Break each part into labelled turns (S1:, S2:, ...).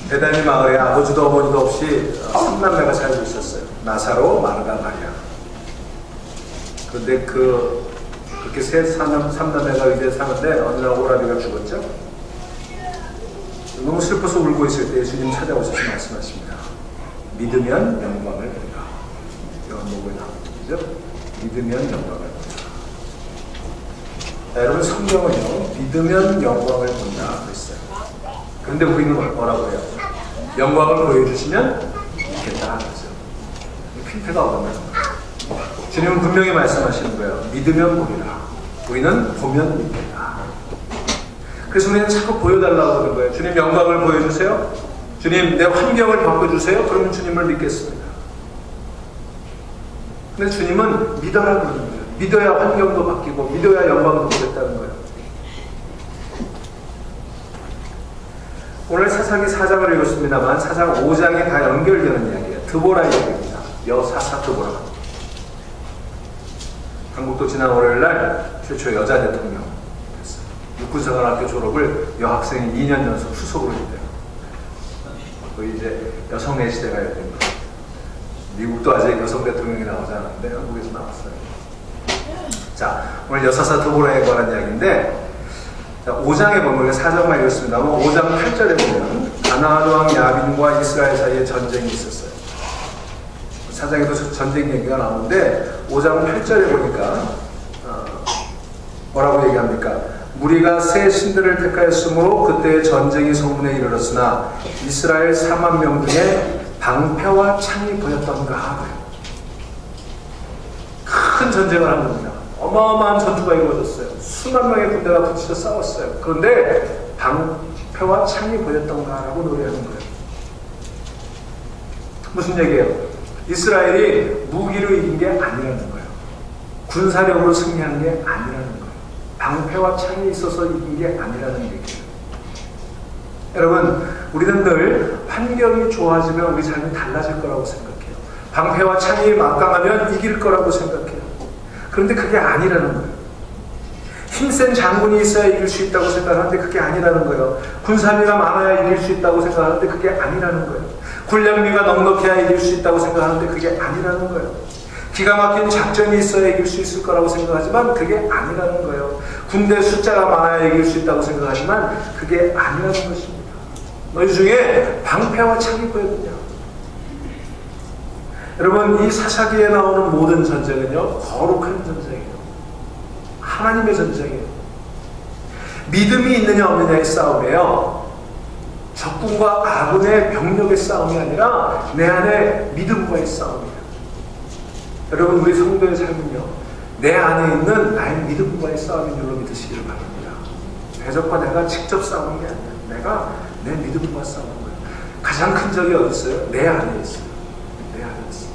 S1: 베다니 마을에 아버지도 어머니도 없이 3남매가 살고 있었어요. 나사로, 마르다, 마리아. 그런데 그렇게 3남매가 이제 사는데 어느 날 오라비가 죽었죠. 너무 슬퍼서 울고 있을 때 예수님 찾아오셔서 말씀하십니다. 믿으면 영광을 본다. 요한복음에 나오죠. 믿으면 영광을 본다. 여러분, 성경은요, 믿으면 영광을 본다 그랬어요. 그런데 우리는 뭐라고 해요? 영광을 보여주시면 믿겠다 하죠. 필패가 없는 거예요. 주님은 분명히 말씀하시는 거예요. 믿으면 보리라. 우리는 보면 믿겠다. 그래서 우리는 자꾸 보여달라고 하는 거예요. 주님 영광을 보여주세요. 주님 내 환경을 바꿔주세요. 그러면 주님을 믿겠습니다. 근데 주님은 믿어라 그러는 거예요. 믿어야 환경도 바뀌고 믿어야 영광도 보겠다는 거예요. 오늘 사사기 4장을 읽었습니다만 사장 5장이 다 연결되는 이야기예요. 드보라 이야기입니다. 여사사 드보라. 한국도 지난 월요일날 최초 여자 대통령 됐어요. 육군사관학교 졸업을 여학생이 2년 연속 수석으로 했대요. 거의 이제 여성의 시대가 된 거예요. 미국도 아직 여성 대통령이 나오지 않았는데 한국에서 나왔어요. 자, 오늘 여사사 드보라에 관한 이야기인데, 자, 5장에 보면 4장만 읽었습니다만 5장 8절에 보면 가나안 왕 야빈과 이스라엘 사이에 전쟁이 있었어요. 4장에도 전쟁 얘기가 나오는데 5장 8절에 보니까 뭐라고 얘기합니까? 무리가 새 신들을 택하였으므로 그때의 전쟁이 성문에 이르렀으나 이스라엘 4만 명 중에 방패와 창이 보였던가. 큰 전쟁을 한 겁니다. 어마어마한 전투가 이루어졌어요. 수만 명의 군대가 붙이서 싸웠어요. 그런데 방패와 창이 보였던가라고 노래하는 거예요. 무슨 얘기예요? 이스라엘이 무기로 이긴 게 아니라는 거예요. 군사력으로 승리한 게 아니라는 거예요. 방패와 창이 있어서 이긴 게 아니라는 얘기예요. 여러분, 우리는 늘 환경이 좋아지면 우리 삶이 달라질 거라고 생각해요. 방패와 창이 막강하면 이길 거라고 생각해요. 그런데 그게 아니라는 거예요. 힘센 장군이 있어야 이길 수 있다고 생각하는데 그게 아니라는 거예요. 군사비가 많아야 이길 수 있다고 생각하는데 그게 아니라는 거예요. 군량미가 넉넉해야 이길 수 있다고 생각하는데 그게 아니라는 거예요. 기가 막힌 작전이 있어야 이길 수 있을 거라고 생각하지만 그게 아니라는 거예요. 군대 숫자가 많아야 이길 수 있다고 생각하지만 그게 아니라는 것입니다. 너희 중에 방패와 창이 보였느냐? 여러분, 이 사사기에 나오는 모든 전쟁은요, 거룩한 전쟁이에요. 하나님의 전쟁이에요. 믿음이 있느냐 없느냐의 싸움이에요. 적군과 아군의 병력의 싸움이 아니라 내 안에 믿음과의 싸움이에요. 여러분, 우리 성도의 삶은요, 내 안에 있는 나의 믿음과의 싸움인 줄로 믿으시기를 바랍니다. 대적과 내가 직접 싸우는 게 아니라 내가 내 믿음과 싸우는 거예요. 가장 큰 적이 어디 있어요? 내 안에 있어요. 내 안에 있어요.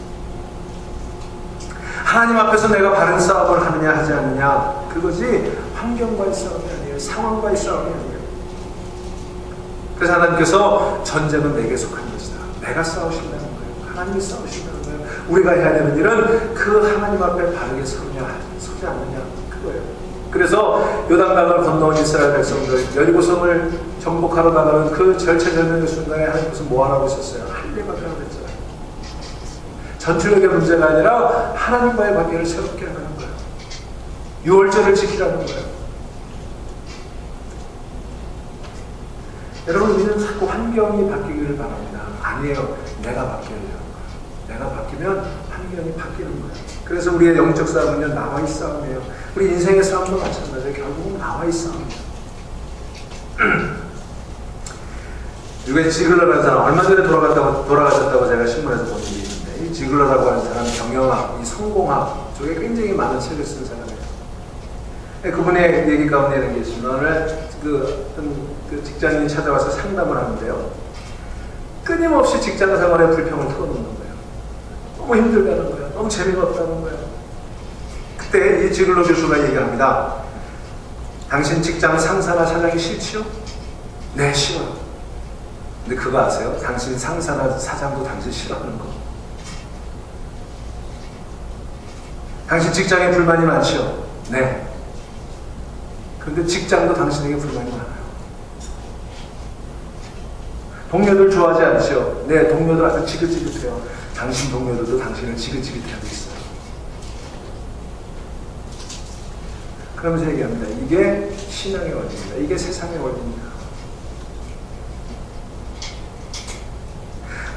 S1: 하나님 앞에서 내가 바른 싸움을 하느냐 하지 않느냐, 그것이 환경과의 싸움이 아니에요. 상황과의 싸움이 아니에요. 그래서 하나님께서 전쟁은 내게 속한 것이다. 내가 싸우신다는 거예요. 하나님이 싸우신다는 거예요. 우리가 해야 되는 일은 그 하나님 앞에 바르게 서냐, 서지 않느냐, 그거예요. 그래서 요단강을 건너온 이스라엘 백성들, 여리고성을 정복하러 나가는 그 절체절명의 순간에 하나님께서 뭐 하라고 있었어요? 할례밖에 하라고 했잖아요. 전투력의 문제가 아니라 하나님과의 관계를 새롭게 하는 거예요. 유월절을 지키라는 거예요. 여러분, 우리는 자꾸 환경이 바뀌기를 바랍니다. 아니에요. 내가 바뀌어야 돼요. 내가 바뀌면 환경이 바뀌는 거예요. 그래서 우리의 영적 싸움은요, 나와의 싸움이에요. 우리 인생의 싸움도 마찬가지예요. 결국은 나와의 싸움이에요. 이게 지글러라는 사람, 얼마 전에 돌아가셨다고 제가 신문에서 본 일이 있는데, 이 지글러라고 하는 사람 경영학, 이 성공학 쪽에 굉장히 많은 책을 쓴 사람이에요. 그분의 얘기 가운데 있는 게 있습니다. 오늘 그 직장인이 찾아와서 상담을 하는데요, 끊임없이 직장 생활에 불평을 털어놓는 거예요. 너무 힘들다는 거예요. 너무 재미가 없다는 거예요. 그때 이 지글러 교수가 얘기합니다. 당신 직장 상사나 사장이 싫지요? 네, 싫어요. 근데 그거 아세요? 당신 상사나 사장도 당신 싫어하는 거. 당신 직장에 불만이 많지요? 네. 그런데 직장도 당신에게 불만이 많아요. 동료들 좋아하지 않죠? 네, 동료들 아주 지긋지긋해요. 당신 동료들도 당신을 지긋지긋하고 있어요. 그러면서 얘기합니다. 이게 신앙의 원리입니다. 이게 세상의 원리입니다.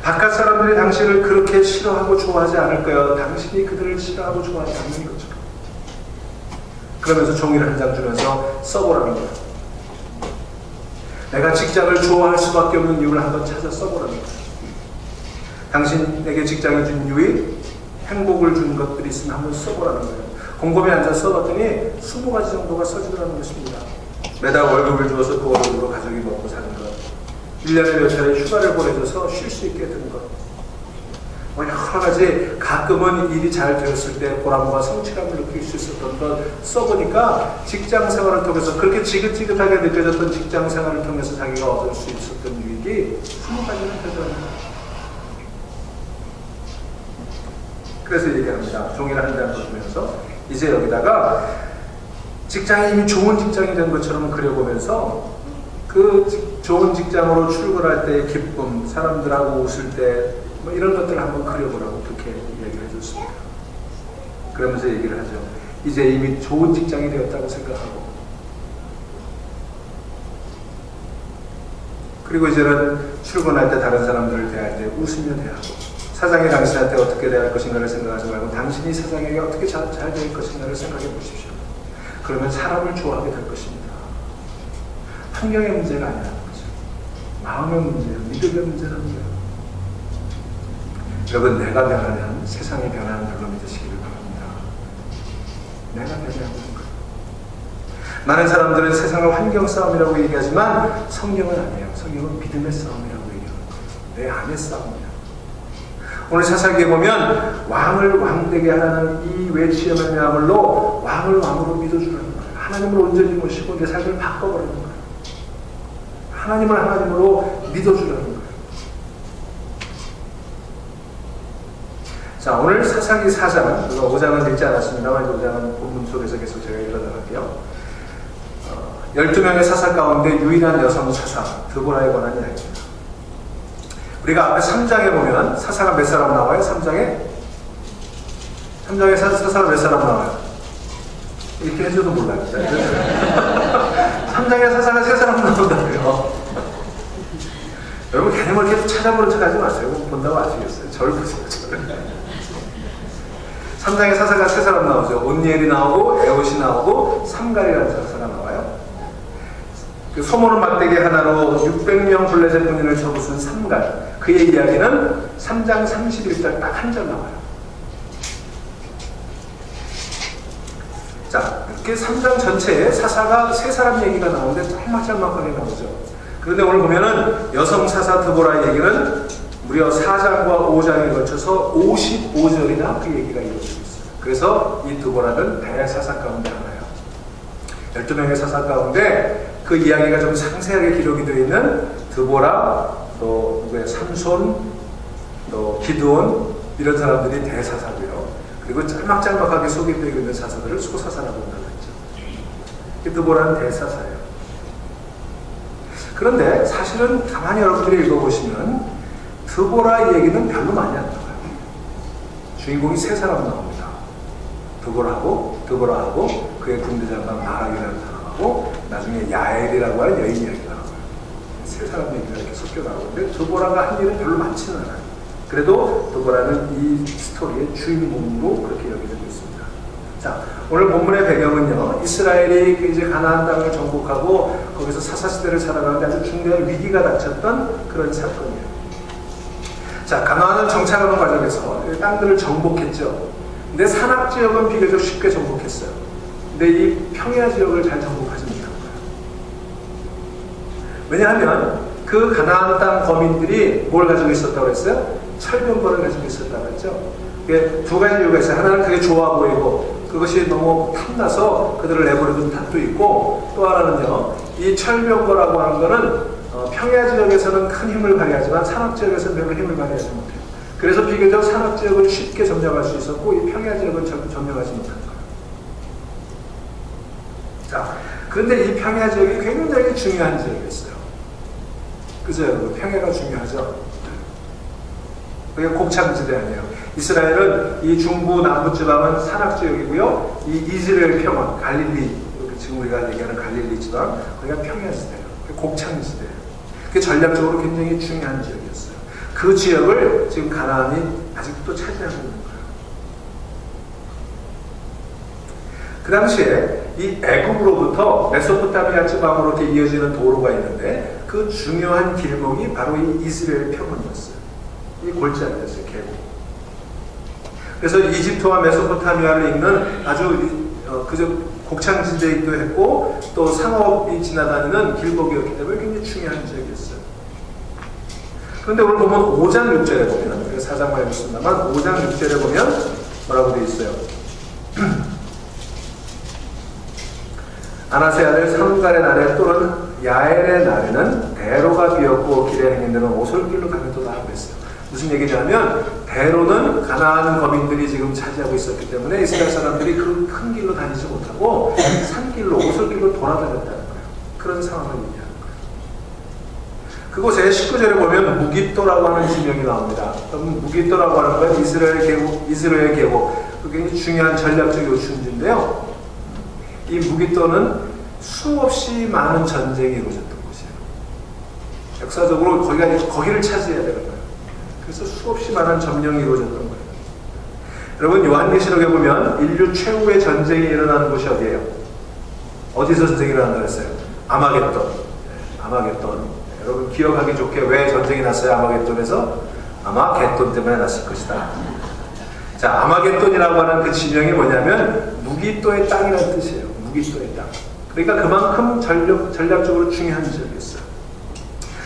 S1: 바깥 사람들이 당신을 그렇게 싫어하고 좋아하지 않을까요? 당신이 그들을 싫어하고 좋아하지 않는 거죠. 그러면서 종이를 한 장 주면서 써보라는 거예요. 내가 직장을 좋아할 수밖에 없는 이유를 한번 찾아 써보라는 거예요. 당신에게 직장이 준 유익, 행복을 준 것들이 있으면 한번 써보라는 거예요. 곰곰이 앉아서 써봤더니 20가지 정도가 써지더라는 것입니다. 매달 월급을 주어서 그 월급으로 가족이 먹고 사는 것, 1년에 몇 차례 휴가를 보내줘서 쉴 수 있게 된 것, 여러 가지 가끔은 일이 잘 되었을 때 보람과 성취감을 느낄 수 있었던 것 써보니까 직장 생활을 통해서 그렇게 지긋지긋하게 느껴졌던 직장 생활을 통해서 자기가 얻을 수 있었던 유익이 20가지나 되더랍니다. 그래서 얘기합니다. 종이를 한 장 보시면서 이제 여기다가 직장이 이미 좋은 직장이 된 것처럼 그려보면서 그 좋은 직장으로 출근할 때의 기쁨, 사람들하고 웃을 때 뭐 이런 것들을 한번 그려보라고 그렇게 얘기를 해줬습니다. 그러면서 얘기를 하죠. 이제 이미 좋은 직장이 되었다고 생각하고, 그리고 이제는 출근할 때 다른 사람들을 대할 때 웃으며 대하고, 사장이 당신한테 어떻게 대할 것인가를 생각하지 말고 당신이 사장에게 어떻게 잘 될 것인가를 생각해 보십시오. 그러면 사람을 좋아하게 될 것입니다. 환경의 문제가 아니라는 거죠. 마음의 문제예요. 믿음의 문제라는 거예요. 여러분, 내가 변하면 세상이 변하는 걸로 믿으시기를 바랍니다. 내가 변해야 하는 거예요. 많은 사람들은 세상을 환경 싸움이라고 얘기하지만 성경은 아니에요. 성경은 믿음의 싸움이라고 얘기하는 거예요. 내 안의 싸움이에요. 오늘 사사기에 보면 왕을 왕되게 하라는 이 외치의 말미암으로 왕을 왕으로 믿어주라는 거예요. 하나님을 온전히 모시고 내 삶을 바꿔버리는 거예요. 하나님을 하나님으로 믿어주라는 거예요. 자, 오늘 사사기 4장, 5장은 읽지 않았습니다만 5장은 본문 속에서 계속 제가 읽어나갈게요. 12명의 사사 가운데 유일한 여성 사사 드보라에 관한 이야기입니다. 우리가 앞에 3장에 보면 사사가 몇 사람 나와요? 3장에 사사가 몇 사람 나와요? 이렇게 해줘도 몰라요. 3장에 사사가 3사람 나온다고요. 여러분 개념을 계속 찾아보는 척 하지 마세요. 본다고 아시겠어요? 저를 보세요. 저를. 3장에 사사가 3사람 나오죠. 온니엘이 나오고 에옷이 나오고 삼갈이라는 사사가 나와요. 그 소모는 막대기 하나로 600명 블레셋 군인을 쳐부순 삼갈, 그의 이야기는 3장 31절 딱 한 절 나와요. 자, 이렇게 3장 전체에 사사가 3사람 얘기가 나오는데 짤막짤막하게 나오죠. 그런데 오늘 보면은 여성 사사 드보라의 얘기는 무려 4장과 5장에 걸쳐서 55절이나 그 얘기가 이루어지고 있어요. 그래서 이 드보라는 대사사 가운데 하나예요. 12명의 사사 가운데 그 이야기가 좀 상세하게 기록이 되어 있는 드보라, 또 누구의 삼손, 또 기드온, 이런 사람들이 대사사고요. 그리고 짤막짤막하게 소개되어 있는 사사들을 소사사라고 한다고 했죠. 이 드보라는 대사사예요. 그런데 사실은 가만히 여러분들이 읽어보시면 드보라 얘기는 별로 많이 안 나와요. 주인공이 3사람 나옵니다. 드보라하고 그의 군대장관 바락이라는 사람하고 나중에 야엘이라고 하는 여인 이야기가 나와요. 3사람 얘기가 이렇게 섞여 나오는데 드보라가 한 일은 별로 많지는 않아요. 그래도 드보라는 이 스토리의 주인공으로 그렇게 여겨지고 있습니다. 자, 오늘 본문의 배경은요, 이스라엘이 이제 가나안 땅을 정복하고 거기서 사사시대를 살아가는데 아주 중대한 위기가 닥쳤던 그런 사건이에요. 자, 가나안을 정착하는 과정에서 땅들을 정복했죠. 근데 산악 지역은 비교적 쉽게 정복했어요. 근데 이 평야 지역을 잘 정복하지 못한 거예요. 왜냐하면 그 가나안 땅 거민들이 뭘 가지고 있었다고 그랬어요? 철병거를 가지고 있었다고 했죠. 그게 2가지 이유가 있어요. 하나는 그게 좋아 보이고 그것이 너무 탐나서 그들을 내버려둔 탓도 있고, 또 하나는요, 이 철병거라고 하는 거는 평야 지역에서는 큰 힘을 발휘하지만 산악 지역에서는 별로 힘을 발휘하지 못해요. 그래서 비교적 산악 지역을 쉽게 점령할 수 있었고 이 평야 지역은 점령하지 못한 거예요. 자, 그런데 이 평야 지역이 굉장히 중요한 지역이었어요. 그죠? 여러분? 평야가 중요하죠. 그게 곡창지대 아니에요. 이스라엘은 이 중부 남부 지방은 산악지역이고요. 이 이스라엘 평원, 갈릴리, 지금 우리가 얘기하는 갈릴리 지방, 거기가 평야지대예요. 곡창지대예요. 그게 전략적으로 굉장히 중요한 지역이었어요. 그 지역을 지금 가나안이 아직도 차지하고 있는 거예요. 그 당시에 이 애굽으로부터 메소포타미아 지방으로 이렇게 이어지는 도로가 있는데 그 중요한 길목이 바로 이 이스라엘 평원이었어요. 이 골짜기였어요. 계곡. 그래서 이집트와 메소포타미아를 잇는 아주 그저 곡창지대이기도 했고 또 상업이 지나다니는 길목이었기 때문에 굉장히 중요한 지역이었어요. 그런데 오늘 보면 5장 6절에 보면 우리가 4장만 읽었습니다만 5장 6절에 보면 뭐라고 되어 있어요? 아나세 아들 삼갈의 날에 또는 야엘의 날에는 대로가 비었고 길에 행인들은 오솔길로 가면도다 하고 있어요. 무슨 얘기냐면 대로는 가나안 거민들이 지금 차지하고 있었기 때문에 이스라엘 사람들이 그 큰 길로 다니지 못하고 산길로 오솔길로 돌아다녔다는 거예요. 그런 상황을 얘기하는 거예요. 그곳에 19절에 보면 무깃도라고 하는 지명이 나옵니다. 무깃도라고 하는 건 이스라엘 계곡, 굉장히 중요한 전략적 요충지인데요. 이 무깃도는 수없이 많은 전쟁이 이루어졌던 곳이에요. 역사적으로 거기를 차지해야 되는 거예요. 그래서 수없이 많은 점령이 이루어졌던 거예요. 여러분 요한계시록에 보면 인류 최후의 전쟁이 일어나는 곳이 어디예요? 어디서 전쟁이 일어난다고 했어요? 아마겟돈. 아마겟돈. 여러분 기억하기 좋게 왜 전쟁이 났어요? 아마겟돈에서? 아마겟돈 때문에 났을 것이다. 자, 아마겟돈이라고 하는 그 지명이 뭐냐면 무깃도의 땅이라는 뜻이에요. 무깃도의 땅. 그러니까 그만큼 전략적으로 중요한 지역이었어요.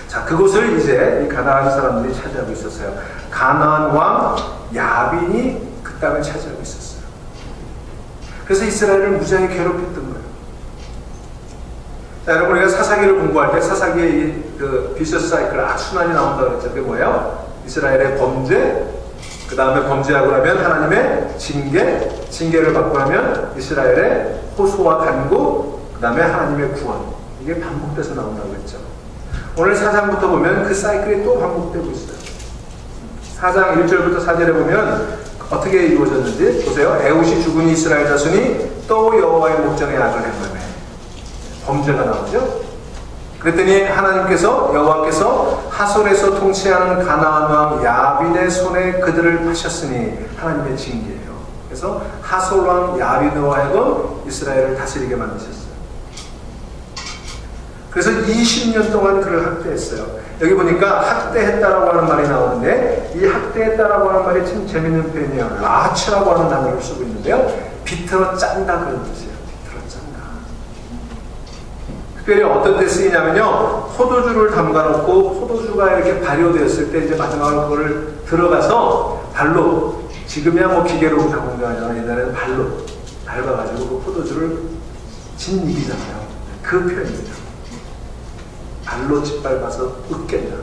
S1: 자, 그곳을 이제 이 가나안 사람들이 차지하고 있었어요. 가나안 왕 야빈이 그 땅을 차지하고 있었어요. 그래서 이스라엘을 무지하게 괴롭혔던 거예요. 자, 여러분 우리가 사사기를 공부할 때 사사기의 그 비셔스 사이클 악순환이 나온다고 그랬죠. 그게 뭐예요? 이스라엘의 범죄, 그 다음에 범죄하고 나면 하나님의 징계를 받고 나면 이스라엘의 호소와 간구, 그 다음에 하나님의 구원. 이게 반복돼서 나온다고 했죠. 오늘 4장부터 보면 그 사이클이 또 반복되고 있어요. 4장 1절부터 4절에 보면 어떻게 이루어졌는지 보세요. 에웃이 죽은 이스라엘 자손이 또 여호와의 목전에 악을 행하며 범죄가 나오죠. 그랬더니 여호와께서 하솔에서 통치하는 가나안 왕 야빈의 손에 그들을 파셨으니 하나님의 징계예요. 그래서 하솔 왕 야빈으로 하여금 이스라엘을 다스리게 만드셨어요. 그래서 20년 동안 그를 학대했어요. 여기 보니까 학대했다라고 하는 말이 나오는데 이 학대했다라고 하는 말이 참 재밌는 표현이에요. 라츠라고 하는 단어를 쓰고 있는데요. 비틀어 짠다 그런 뜻이에요. 비틀어 짠다. 특별히 어떤 때 쓰이냐면요. 포도주를 담가놓고 포도주가 이렇게 발효되었을 때 이제 마지막으로 그거를 들어가서 발로 지금이야 뭐 기계로 담은 거 아니라 옛날에는 발로 밟아가지고 그 포도주를 이기잖아요. 그 표현입니다. 발로 짓밟아서 으깬다.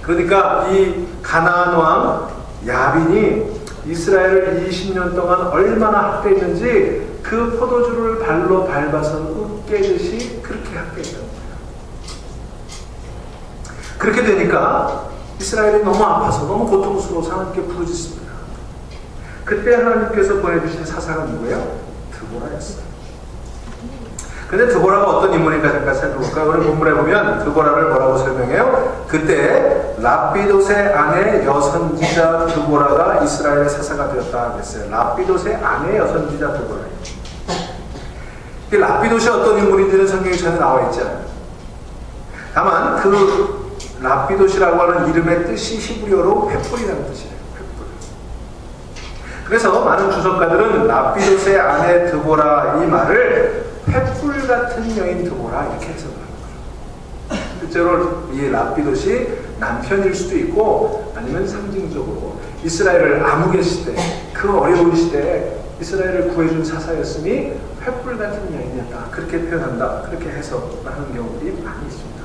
S1: 그러니까 이 가나안 왕 야빈이 이스라엘을 20년 동안 얼마나 학대했는지 그 포도주를 발로 밟아서 으깨듯이 그렇게 학대했다는 거예요. 그렇게 되니까 이스라엘이 너무 아파서 너무 고통스러워서 하나님께 부르짖습니다. 그때 하나님께서 보내주신 사사가 누구예요? 드보라였어요. 근데 드보라가 어떤 인물인가 잠깐 살펴볼까요? 오늘 본문에 보면 드보라를 뭐라고 설명해요? 그때 라피돗의 아내 여선지자 드보라가 이스라엘의 사사가 되었다 그랬어요. 라피돗의 아내 여선지자 드보라예요. 라피돗이 어떤 인물인지는 성경에 전혀 나와 있지 않아요. 다만 그 라피돗이라고 하는 이름의 뜻이 히브리어로 횃불이라는 뜻이에요. 횃불. 그래서 많은 주석가들은 라피돗의 아내 드보라 이 말을 횃불 같은 여인 드보라 이렇게 해석을 하는 거죠. 실제로 이 라피돗이 남편일 수도 있고 아니면 상징적으로 이스라엘을 암흑의 시대, 그 어려운 시대에 이스라엘을 구해준 사사였으니 횃불 같은 여인이었다. 그렇게 표현한다. 그렇게 해석하는 경우들이 많이 있습니다.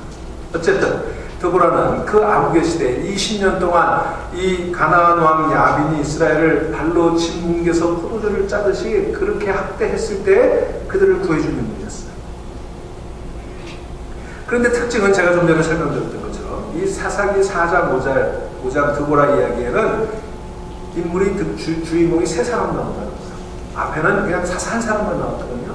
S1: 어쨌든 드보라는 그 암흑의 시대에 20년 동안 이 가나안 왕 야빈이 이스라엘을 발로 짓뭉개서 포도주를 짜듯이 그렇게 학대했을 때 그들을 구해주는 인물이었어요. 그런데 특징은 제가 좀 전에 설명드렸던 것처럼 이 사사기 4장 5장 드보라 이야기에는 인물이 주인공이 세 사람 나온다는 거예요. 앞에는 그냥 사사 한 사람만 나왔거든요.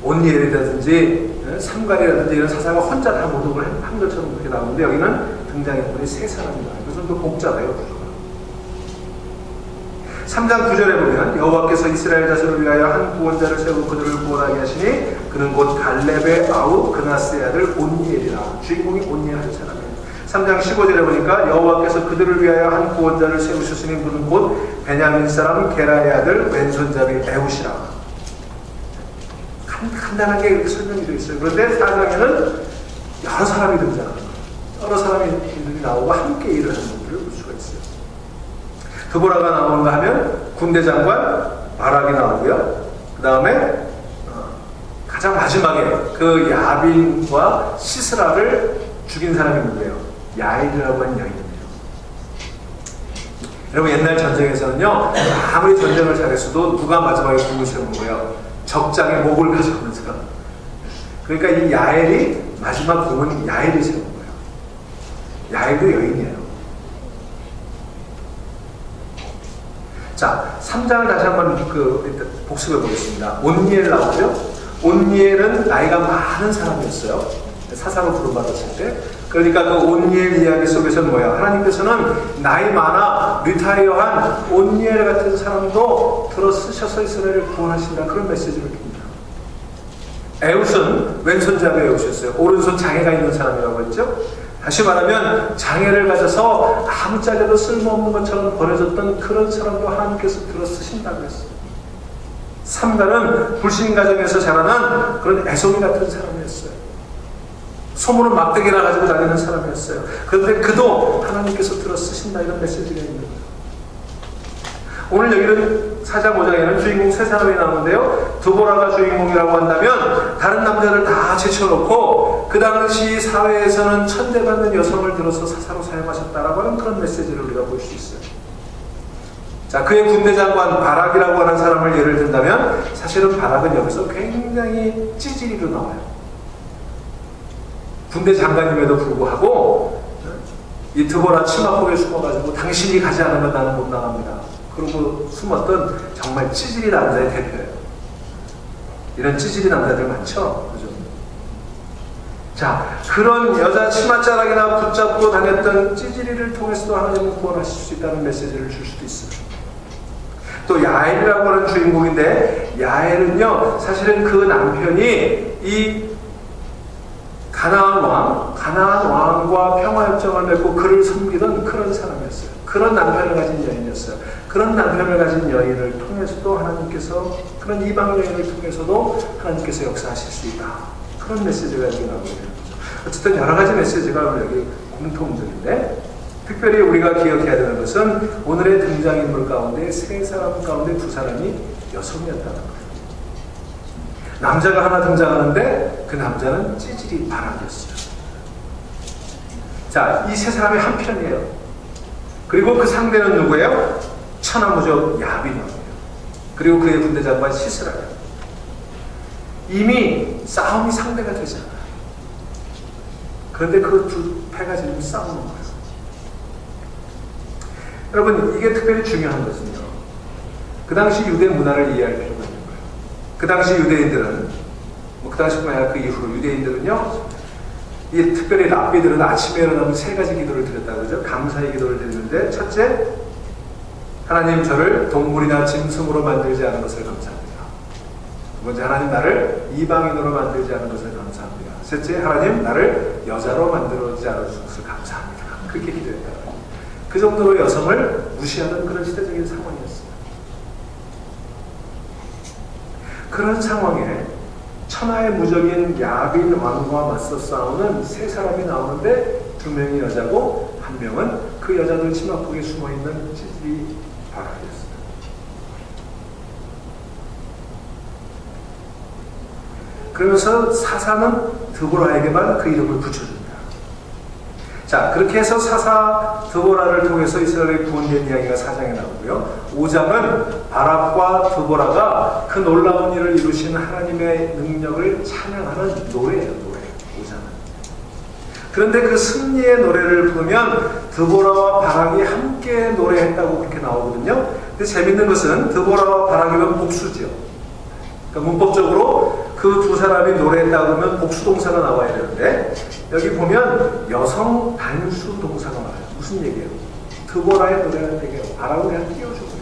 S1: 온니엘이라든지 삼갈이라든지 이런 사사가 혼자 다 모독을 한 것처럼 그렇게 나오는데 여기는 등장인물이 세 사람이 나와요. 그래서 좀 복잡해요. 3장 9절에 보면 여호와께서 이스라엘 자손을 위하여 한 구원자를 세우고 그들을 구원하게 하시니 그는 곧 갈렙의 아우 그나스의 아들 온니엘이라. 주인공이 온니엘 한 사람이에요. 3장 15절에 보니까 여호와께서 그들을 위하여 한 구원자를 세우셨으니 그는 곧 베냐민 사람 게라의 아들 왼손잡이 에훗이라. 간단하게 이렇게 설명이 되어 있어요. 그런데 4장에는 여러 사람이 등장합니다. 여러 사람이 나오고 함께 일을 하는 것들을 볼 수가 있어요. 드보라가 나오는가 하면 군대 장관 바락이 나오고요. 그 다음에 가장 마지막에 그 야빈과 시스라를 죽인 사람이 누구예요? 야일이라고 하는 여인입니다. 여러분 옛날 전쟁에서는요, 아무리 전쟁을 잘했어도 누가 마지막에 궁을 세우는 거예요? 적장의 목을 가져오면서. 그러니까 이 야엘이 마지막 궁은 야엘이 세운 거예요. 야엘도 여인이에요. 자, 3장을 다시 한번 복습해 보겠습니다. 온니엘 나오죠? 온니엘은 나이가 많은 사람이었어요. 사사로 부름받았을 때. 그러니까 그 온니엘 이야기 속에서는 뭐야? 하나님께서는 나이 많아 리타이어한 온니엘 같은 사람도 들어 쓰셔서 이스라엘을 구원하신다. 그런 메시지를 줍니다. 에훗은 왼손잡이 에훗이었어요. 오른손 장애가 있는 사람이라고 했죠. 다시 말하면 장애를 가져서 아무짝에도 쓸모없는 것처럼 버려졌던 그런 사람도 하나님께서 들어 쓰신다고 했어요. 삼갈은 불신 가정에서 자라난 그런 애송이 같은 사람이었어요. 소문은 막대기나 가지고 다니는 사람이었어요. 그런데 그도 하나님께서 들어 쓰신다 이런 메시지가 있는 거예요. 오늘 여기는 4장 5장에는 주인공 세 사람이 나오는데요. 드보라가 주인공이라고 한다면 다른 남자를 다 제쳐놓고 그 당시 사회에서는 천대받는 여성을 들어서 사사로 사용하셨다라고 하는 그런 메시지를 우리가 볼 수 있어요. 자, 그의 군대 장관 바락이라고 하는 사람을 예를 든다면 사실은 바락은 여기서 굉장히 찌질이로 나와요. 군대 장관임에도 불구하고 이 드보라 치마폭에 숨어가지고 당신이 가지 않으면 나는 못 나갑니다. 그러고 숨었던 정말 찌질이 남자의 대표예요. 이런 찌질이 남자들 많죠? 그죠? 자, 그런 여자 치맛자락이나 붙잡고 다녔던 찌질이를 통해서도 하나님은 구원하실 수 있다는 메시지를 줄 수도 있어요. 또 야엘이라고 하는 주인공인데 야엘은요 사실은 그 남편이 이 가나안 왕과 평화협정을 맺고 그를 섬기던 그런 사람이었어요. 그런 남편을 가진 여인이었어요. 그런 남편을 가진 여인을 통해서도 하나님께서 그런 이방 여인을 통해서도 하나님께서 역사하실 수 있다. 그런 메시지가 여기 나오고 있는 거죠. 어쨌든 여러 가지 메시지가 여기 공통적인데 특별히 우리가 기억해야 되는 것은 오늘의 등장인물 가운데 세 사람 가운데 두 사람이 여성이었다는 거예요. 남자가 하나 등장하는데 그 남자는 찌질이 바락이었어요. 자, 이 세 사람이 한 편이에요. 그리고 그 상대는 누구예요? 천하무적 야빈이에요. 그리고 그의 군대 장관 시스라예요. 이미 싸움이 상대가 되잖아요. 그런데 그 두 패가 지금 싸우는 거예요. 여러분, 이게 특별히 중요한 것은요. 그 당시 유대 문화를 이해할 필요가 있는 거예요. 그 당시 유대인들은, 그 당시뿐만 아니라 그 이후로 유대인들은요, 이 특별히 랍비들은 아침에 일어나면 세 가지 기도를 드렸다 그러죠. 감사의 기도를 드리는데, 첫째, 하나님 저를 동물이나 짐승으로 만들지 않은 것을 감사합니다. 두 번째, 하나님 나를 이방인으로 만들지 않은 것을 감사합니다. 셋째, 하나님 나를 여자로 만들지 않은 것을 감사합니다. 그렇게 기도했다. 그 정도로 여성을 무시하는 그런 시대적인 상황이었어요. 그런 상황에 천하의 무적인 야빈 왕과 맞서 싸우는 세 사람이 나오는데 두 명이 여자고 한 명은 그 여자들 치마폭에 숨어있는 찌질이 바락이었어요. 그러면서 사사는 드보라에게만 그 이름을 붙여줍니다. 자, 그렇게 해서 사사 드보라를 통해서 이스라엘의 구원된 이야기가 4장에 나오고요. 5장은 바락과 드보라가 그 놀라운 일을 이루신 하나님의 능력을 찬양하는 노래예요. 노래. 5장은. 그런데 그 승리의 노래를 부르면 드보라와 바락이 함께 노래했다고 그렇게 나오거든요. 근데 재밌는 것은 드보라와 바락이면 복수죠. 그러니까 문법적으로 그 두 사람이 노래했다고 하면 복수 동사가 나와야 되는데 여기 보면 여성 단수 동사가 나와요. 무슨 얘기예요? 드보라의 노래라는 얘기예요. 바락을 그냥 띄워주고 있어요.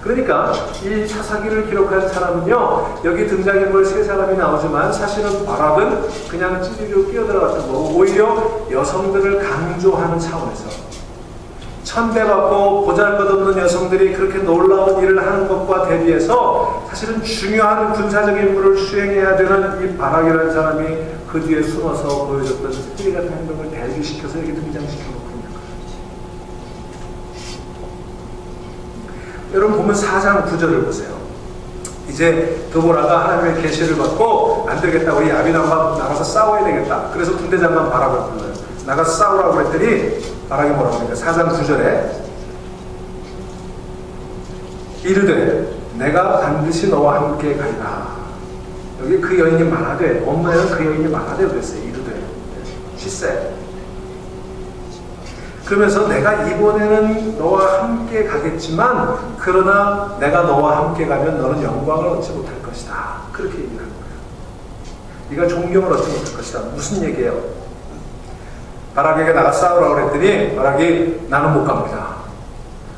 S1: 그러니까 이 사사기를 기록한 사람은요, 여기 등장인물 세 사람이 나오지만 사실은 바락은 그냥 찌리로 끼어들어갔던 거고, 오히려 여성들을 강조하는 차원에서 천대받고 보잘것없는 여성들이 그렇게 놀라운 일을 하는 것과 대비해서 사실은 중요한 군사적인 임무를 수행해야 되는 이 바락이라는 사람이 그 뒤에 숨어서 보여줬던 스피리 같은 행동을 대비시켜서 여기 등장시켜놓고 있는 거예요. 여러분 보면 4장 9절을 보세요. 이제 드보라가 하나님의 계시를 받고 안 되겠다, 우리 야빈왕과 나가서 싸워야 되겠다. 그래서 군대장관 바락을 불러요. 나가서 싸우라고 그랬더니 바락이 뭐라고 합니까? 4장 9절에 이르되 내가 반드시 너와 함께 가리라. 여기 그 여인이 말하되, 엄마는 그 여인이 말하되 그랬어요. 이르되 she said. 그러면서 내가 이번에는 너와 함께 가겠지만 그러나 내가 너와 함께 가면 너는 영광을 얻지 못할 것이다. 그렇게 얘기를 하는 거예요. 네가 존경을 얻지 못할 것이다. 무슨 얘기예요? 바락에게 나가 싸우라고 그랬더니 바락이 나는 못 갑니다.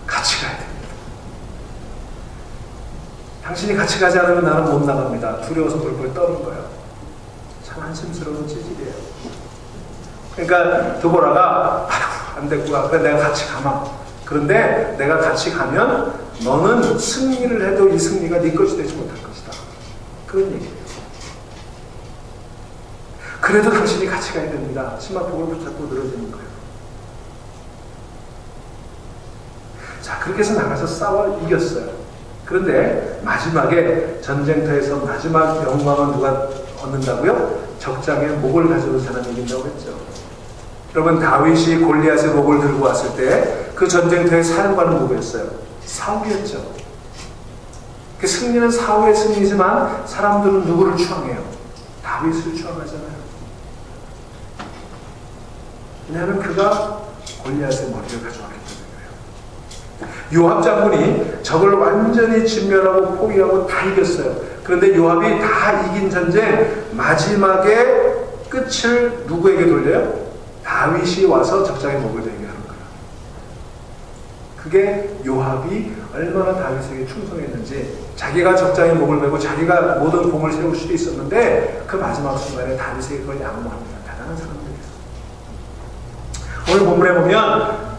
S1: 같이 가야 됩니다. 당신이 같이 가지 않으면 나는 못 나갑니다. 두려워서 벌벌 떠는 거예요. 참 한심스러운 찌질이에요. 그러니까 드보라가 안 됐구나. 그래 내가 같이 가마. 그런데 내가 같이 가면 너는 승리를 해도 이 승리가 네 것이 되지 못할 것이다. 그런 얘기예요. 그래도 당신이 같이 가야 됩니다. 치마폭을 붙잡고 늘어지는 거예요. 자, 그렇게 해서 나가서 싸워 이겼어요. 그런데 마지막에 전쟁터에서 마지막 영광은 누가 얻는다고요? 적장에 목을 가져온 사람이 이긴다고 했죠. 여러분, 다윗이 골리앗의 목을 들고 왔을 때 그 전쟁터의 사령관은 누구였어요? 사울이었죠. 그 승리는 사울의 승리지만 사람들은 누구를 추앙해요? 다윗을 추앙하잖아요. 왜냐하면 그가 골리앗의 머리를 가져왔기 때문에 그래요. 요압 장군이 적을 완전히 진멸하고 포기하고 다 이겼어요. 그런데 요압이 다 이긴 전쟁 마지막에 끝을 누구에게 돌려요? 다윗이 와서 적장의 목을 베게 하는 거예요. 그게 요압이 얼마나 다윗에게 충성했는지, 자기가 적장의 목을 베고 자기가 모든 공을 세울 수도 있었는데 그 마지막 순간에 다윗에게 그걸 양보합니다. 대단한 사람들이에요. 오늘 본문에 보면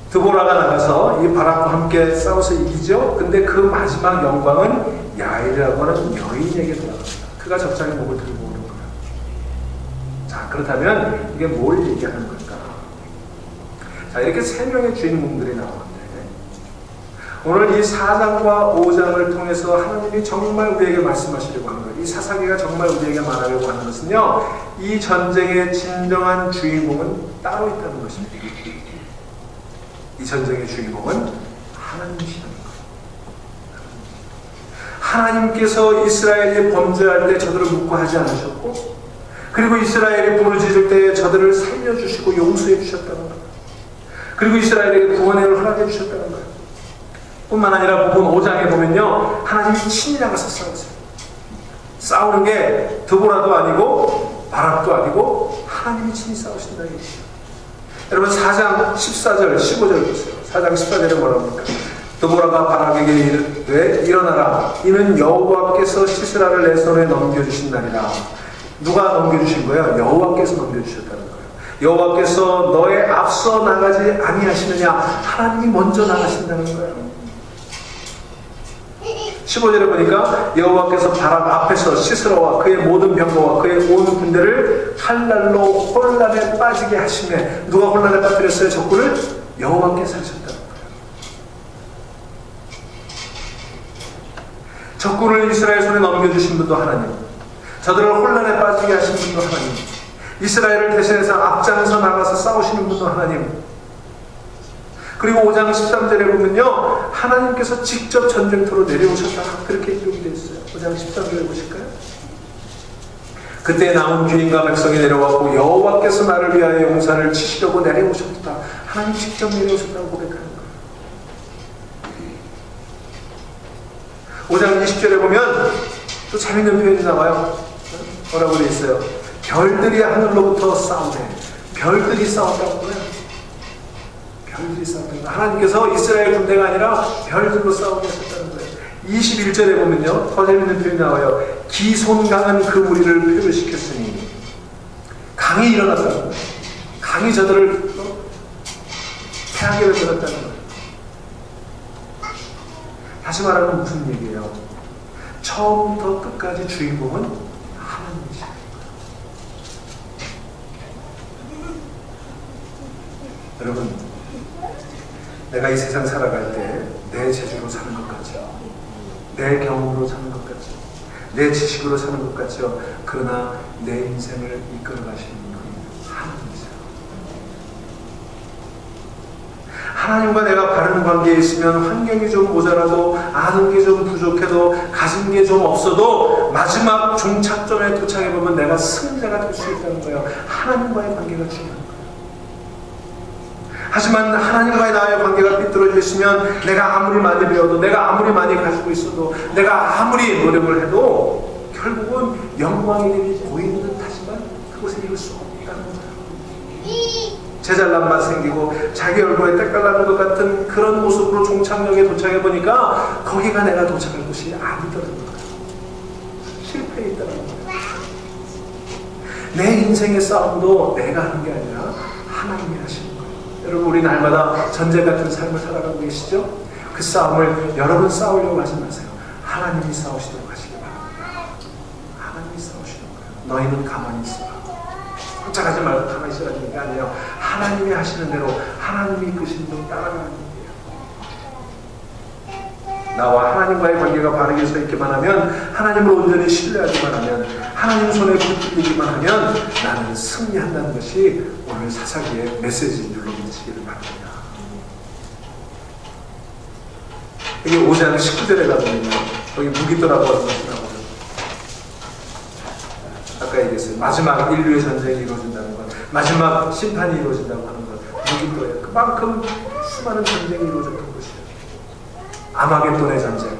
S1: 드보라가 나가서 이 바락과 함께 싸워서 이기죠. 근데 그 마지막 영광은 야엘이라고 하는 여인에게 돌아갑니다. 그가 적장의 목을 들고 오는 거예요. 자, 그렇다면 이게 뭘 얘기하는 걸까? 자, 이렇게 세 명의 주인공들이 나오는데 오늘 이 4장과 5장을 통해서 하나님이 정말 우리에게 말씀하시려고 하는 거예요. 이 사사기가 정말 우리에게 말하려고 하는 것은요, 이 전쟁의 진정한 주인공은 따로 있다는 것입니다. 이 전쟁의 주인공은 하나님이시라는 거예요. 하나님께서 이스라엘이 범죄할 때 저들을 묵고하지 않으셨고, 그리고 이스라엘이 부르짖을 때 저들을 살려주시고 용서해 주셨다는 거예요. 그리고 이스라엘에게 구원을 허락해 주셨다는 거예요. 뿐만 아니라 부분 5장에 보면요, 하나님이 친히 나가서 싸우세요. 싸우는 게 드보라도 아니고 바락도 아니고 하나님이 친히 싸우신다는 얘기죠. 여러분 4장 14절 15절 보세요. 4장 14절에 뭐라고 합니까? 드보라가 바락에게 이르되 일어나라, 이는 여호와께서 시스라를 내 손에 넘겨주신 날이라. 누가 넘겨주신 거예요? 여호와께서 넘겨주셨다는 거예요. 여호와께서 너의 앞서 나가지 아니하시느냐? 하나님이 먼저 나가신다는 거예요. 15절에 보니까 여호와께서 바락 앞에서 시스라와 그의 모든 병거와 그의 온 군대를 칼날로 혼란에 빠지게 하시매. 누가 혼란에 빠뜨렸어요? 적군을? 여호와께서 하셨다는 거예요. 적군을 이스라엘 손에 넘겨주신 분도 하나님, 저들을 혼란에 빠지게 하신 분도 하나님, 이스라엘을 대신해서 앞장서 나가서 싸우시는 분도 하나님. 그리고 5장 13절에 보면요, 하나님께서 직접 전쟁터로 내려오셨다, 그렇게 기록이 되어 있어요. 5장 13절에 보실까요? 그때 나온 귀인과 백성이 내려왔고 여호와께서 나를 위하여 용사를 치시려고 내려오셨다. 하나님 직접 내려오셨다고 고백하는 거예요. 5장 20절에 보면 또 재밌는 표현이 나와요. 뭐라고 되어 있어요? 별들이 하늘로부터 싸우네. 별들이 싸웠다고 그래요. 별들이 싸웠다는 거예요. 하나님께서 이스라엘 군대가 아니라 별들로 싸우게 하셨다는 거예요. 21절에 보면요, 더 재밌는 표현이 나와요. 기손강은 그 무리를 표류시켰으니 강이 일어났다는 거예요. 강이 저들을 패하게 만들었다는 거예요. 다시 말하면 무슨 얘기예요? 처음부터 끝까지 주인공은 하나님이십니다. 여러분, 내가 이 세상 살아갈 때 내 재주로 사는 것 같죠? 내 경험으로 사는 것 같죠? 내 지식으로 사는 것 같죠? 그러나 내 인생을 이끌어 가시는 분은 하나님이세요. 하나님과 내가 바른 관계에 있으면 환경이 좀 모자라도 아는 게 좀 부족해도 가진 게 좀 없어도 마지막 종착점에 도착해보면 내가 승자가 될 수 있다는 거예요. 하나님과의 관계가 중요한 거예요. 하지만 하나님과의 나의 관계가 삐뚤어져 있으면 내가 아무리 많이 배워도 내가 아무리 많이 가지고 있어도 내가 아무리 노력을 해도 결국은 영광의 길이 보이는 듯 하지만 그곳에 이룰 수 없다는 거예요. 제잘남만 생기고 자기 얼굴에 때깔나는 것 같은 그런 모습으로 종착역에 도착해보니까 거기가 내가 도착할 곳이 아니더라는 거예요. 실패해 있다는 거예요. 내 인생의 싸움도 내가 하는 게 아니라 하나님이 하시는 거예요. 여러분, 우리 날마다 전쟁 같은 삶을 살아가고 계시죠? 그 싸움을 여러분 싸우려고 하지 마세요. 하나님이 싸우시도록 하시기 바랍니다. 하나님이 싸우시는 거예요. 너희는 가만히 있어라. 쫓아가지 말고 가만히 있으라는 게 아니에요. 하나님이 하시는 대로 하나님이 이끄시는 대로 따라가는 거예요. 나와 하나님과의 관계가 바르게 서 있기만 하면, 하나님을 온전히 신뢰하기만 하면, 하나님 손에 붙들리기만 하면 나는 승리한다는 것이 오늘 사사기의 메시지인 줄로 믿으시기를 바랍니다. 여기 5장 19절에 가보면요, 거기 무기토라고 하는 것이 나오죠. 아까 얘기했어요. 마지막 인류의 전쟁이 이루어진다는 것, 마지막 심판이 이루어진다고 하는 것, 무기토예요. 그만큼 수많은 전쟁이 이루어졌던 것이에요. 아마겟돈의 전쟁.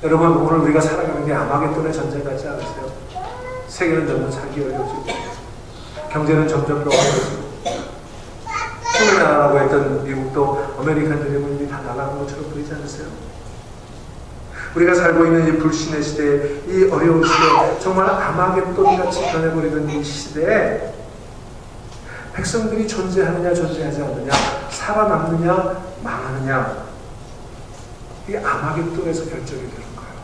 S1: 여러분, 오늘 우리가 살아가는 게 아마겟돈의 전쟁 같지 않으세요? 세계는 점점 살기 어려워지고 경제는 점점 더 어려워지고 힘을 나가라고 했던 미국도 아메리칸 드림은 다 나가는 것처럼 보이지 않으세요? 우리가 살고 있는 이 불신의 시대에, 이 어려운 시대에, 정말 아마겟돈같이 변해버리는 이 시대에 백성들이 존재하느냐 존재하지 않느냐, 살아남느냐 망하느냐, 이게 아마겟돈에서 결정이 되는 거예요.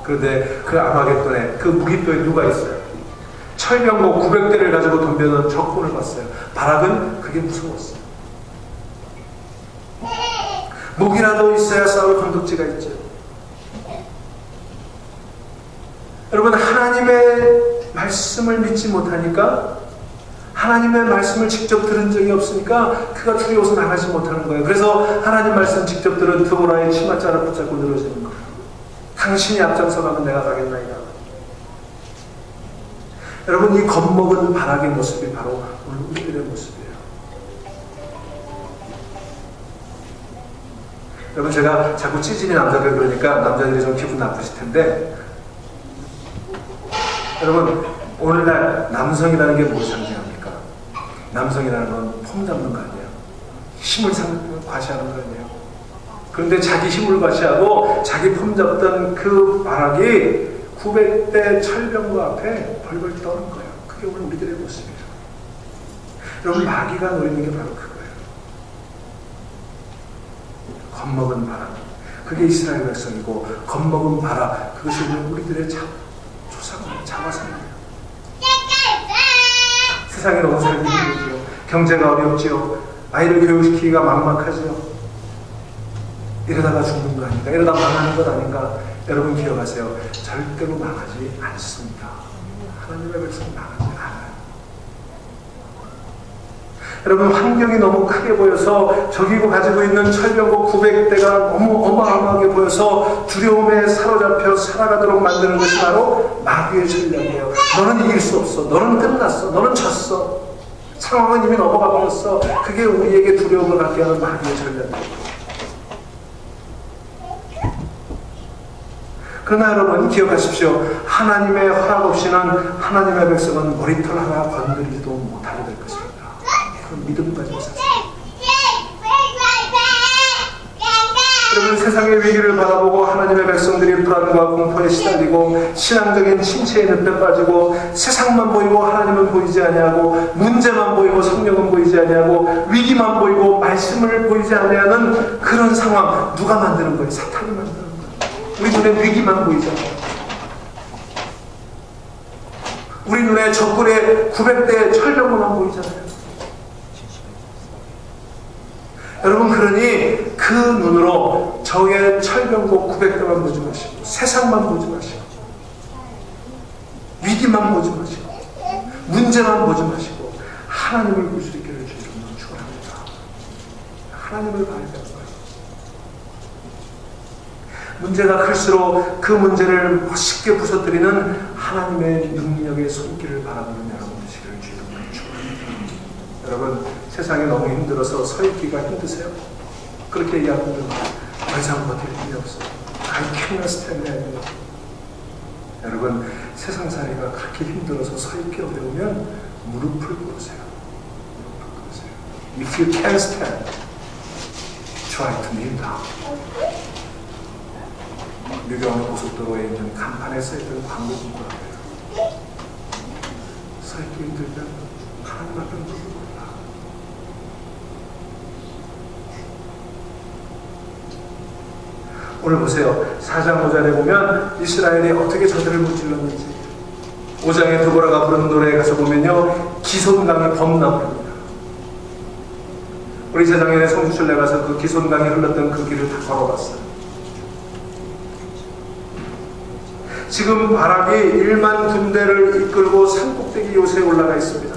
S1: 그런데 그 아마겟돈에, 그 무기토에 누가 있어요? 철병거 900대를 가지고 덤벼든 적군을 봤어요. 바락은 그게 무서웠어요. 무기라도 있어야 싸울 건덕지가 있죠. 여러분, 하나님의 말씀을 믿지 못하니까, 하나님의 말씀을 직접 들은 적이 없으니까 그가 두려워서 나가지 못하는 거예요. 그래서 하나님 말씀 직접 들은 드보라의 치맛자를 붙잡고 늘어지는 거예요. 당신이 앞장서 가면 내가 가겠나이다. 여러분, 이 겁먹은 바락의 모습이 바로 오늘 우리들의 모습이에요. 여러분, 제가 자꾸 찌질이 남자들 그러니까 남자들이 좀 기분 나쁘실 텐데, 여러분, 오늘날 남성이라는 게 뭘 상징합니까? 남성이라는 건 폼 잡는 거 아니에요? 힘을 과시하는 거 아니에요? 그런데 자기 힘을 과시하고 자기 폼 잡던 그 바락이 900대 철병거 앞에 벌벌 떠는 거예요. 그게 오늘 우리들의 모습이에요. 여러분, 마귀가 노리는 게 바로 그거예요. 겁먹은 바락, 그게 이스라엘 백성이고, 겁먹은 바락, 그것이 오늘 우리들의 조상입니다. 자화상이에요. 세상에 너무 살기 힘들죠. 경제가 어렵죠. 아이를 교육시키기가 막막하죠. 이러다가 죽는 거 아닌가? 이러다 망하는 것 아닌가? 여러분 기억하세요. 절대로 망하지 않습니다. 하나님의 백성 망하지 않아요. 여러분, 환경이 너무 크게 보여서 저기고 가지고 있는 철병고 900대가 너무 어마어마하게 보여서 두려움에 사로잡혀 살아가도록 만드는 것이 바로 마귀의 전략이에요. 너는 이길 수 없어. 너는 끝났어. 너는 졌어. 상황은 이미 넘어가 버렸어. 그게 우리에게 두려움을 갖게 하는 마귀의 전략이에요. 그러나 여러분, 기억하십시오. 하나님의 허락 없이는 하나님의 백성은 머리털 하나 건드리지도 못하게 될 것입니다. 그건 믿음 가진 사실. 여러분, 세상의 위기를 바라보고 하나님의 백성들이 불안과 공포에 시달리고 신앙적인 침체의 늪에 빠지고 세상만 보이고 하나님은 보이지 아니하고 문제만 보이고 성령은 보이지 아니하고 위기만 보이고 말씀을 보이지 아니하는 그런 상황, 누가 만드는 거예요? 사탄이 만드는 거예요. 우리 눈에 위기만 보이잖아요. 우리 눈에 적군의 900대 철병거만 보이잖아요. 여러분, 그러니 그 눈으로 적의 철병거 900대만 보지 마시고 세상만 보지 마시고 위기만 보지 마시고 문제만 보지 마시고 하나님을 볼 수 있기를 주 이름으로 축원합니다. 하나님을 봐야 되는 거예요. 문제가 클수록 그 문제를 멋있게 부서뜨리는 하나님의 능력의 손길을 바라보는 여러분 되시기를 주 이름으로 축원합니다. 여러분, 세상이 너무 힘들어서 서 있기가 힘드세요? 그렇게 얘기하면 더 이상 버틸 힘이 없어요. I cannot stand anymore. 여러분, 세상살이가 그렇게 힘들어서 서 있기 어려우면 무릎을 꿇으세요. 무릎을 꿇으세요. If you can stand, try to kneel down. 유경의 고속도로에 있는 간판에 써있던 광고 문구라고요. 서 있기 힘들면 하나님 앞에 무릎을 꿇으라. 오늘 보세요. 4장 5절에 보면 이스라엘이 어떻게 저들을 무찔렀는지, 5장에 드보라가 부르는 노래에 가서 보면요, 기손강이 범람합니다. 우리 재작년에 성주순례 가서 그 기손강이 흘렀던 그 길을 다 걸어봤어요. 지금 바락이 1만 군대를 이끌고 산꼭대기 요새에 올라가 있습니다.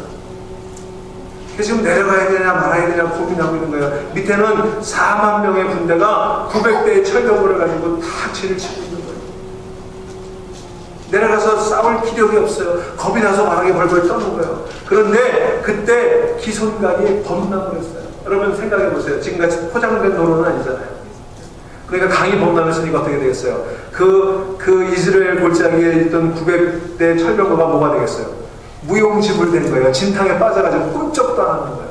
S1: 지금 내려가야 되냐 말아야 되냐 고민하고 있는 거예요. 밑에는 4만 명의 군대가 900대의 철병거를 가지고 다 진을 치고 있는 거예요. 내려가서 싸울 기력이 없어요. 겁이 나서 바락이 벌벌 떠는 거예요. 그런데 그때 기손강이 범람을 했어요. 여러분 생각해 보세요. 지금같이 포장된 도로는 아니잖아요. 그러니까 강이 범람했으니까 어떻게 되겠어요? 그 이스라엘 골짜기에 있던 900대 철병거가 뭐가 되겠어요? 무용지물된 거예요. 진탕에 빠져가지고 꿈쩍도 안 하는 거예요.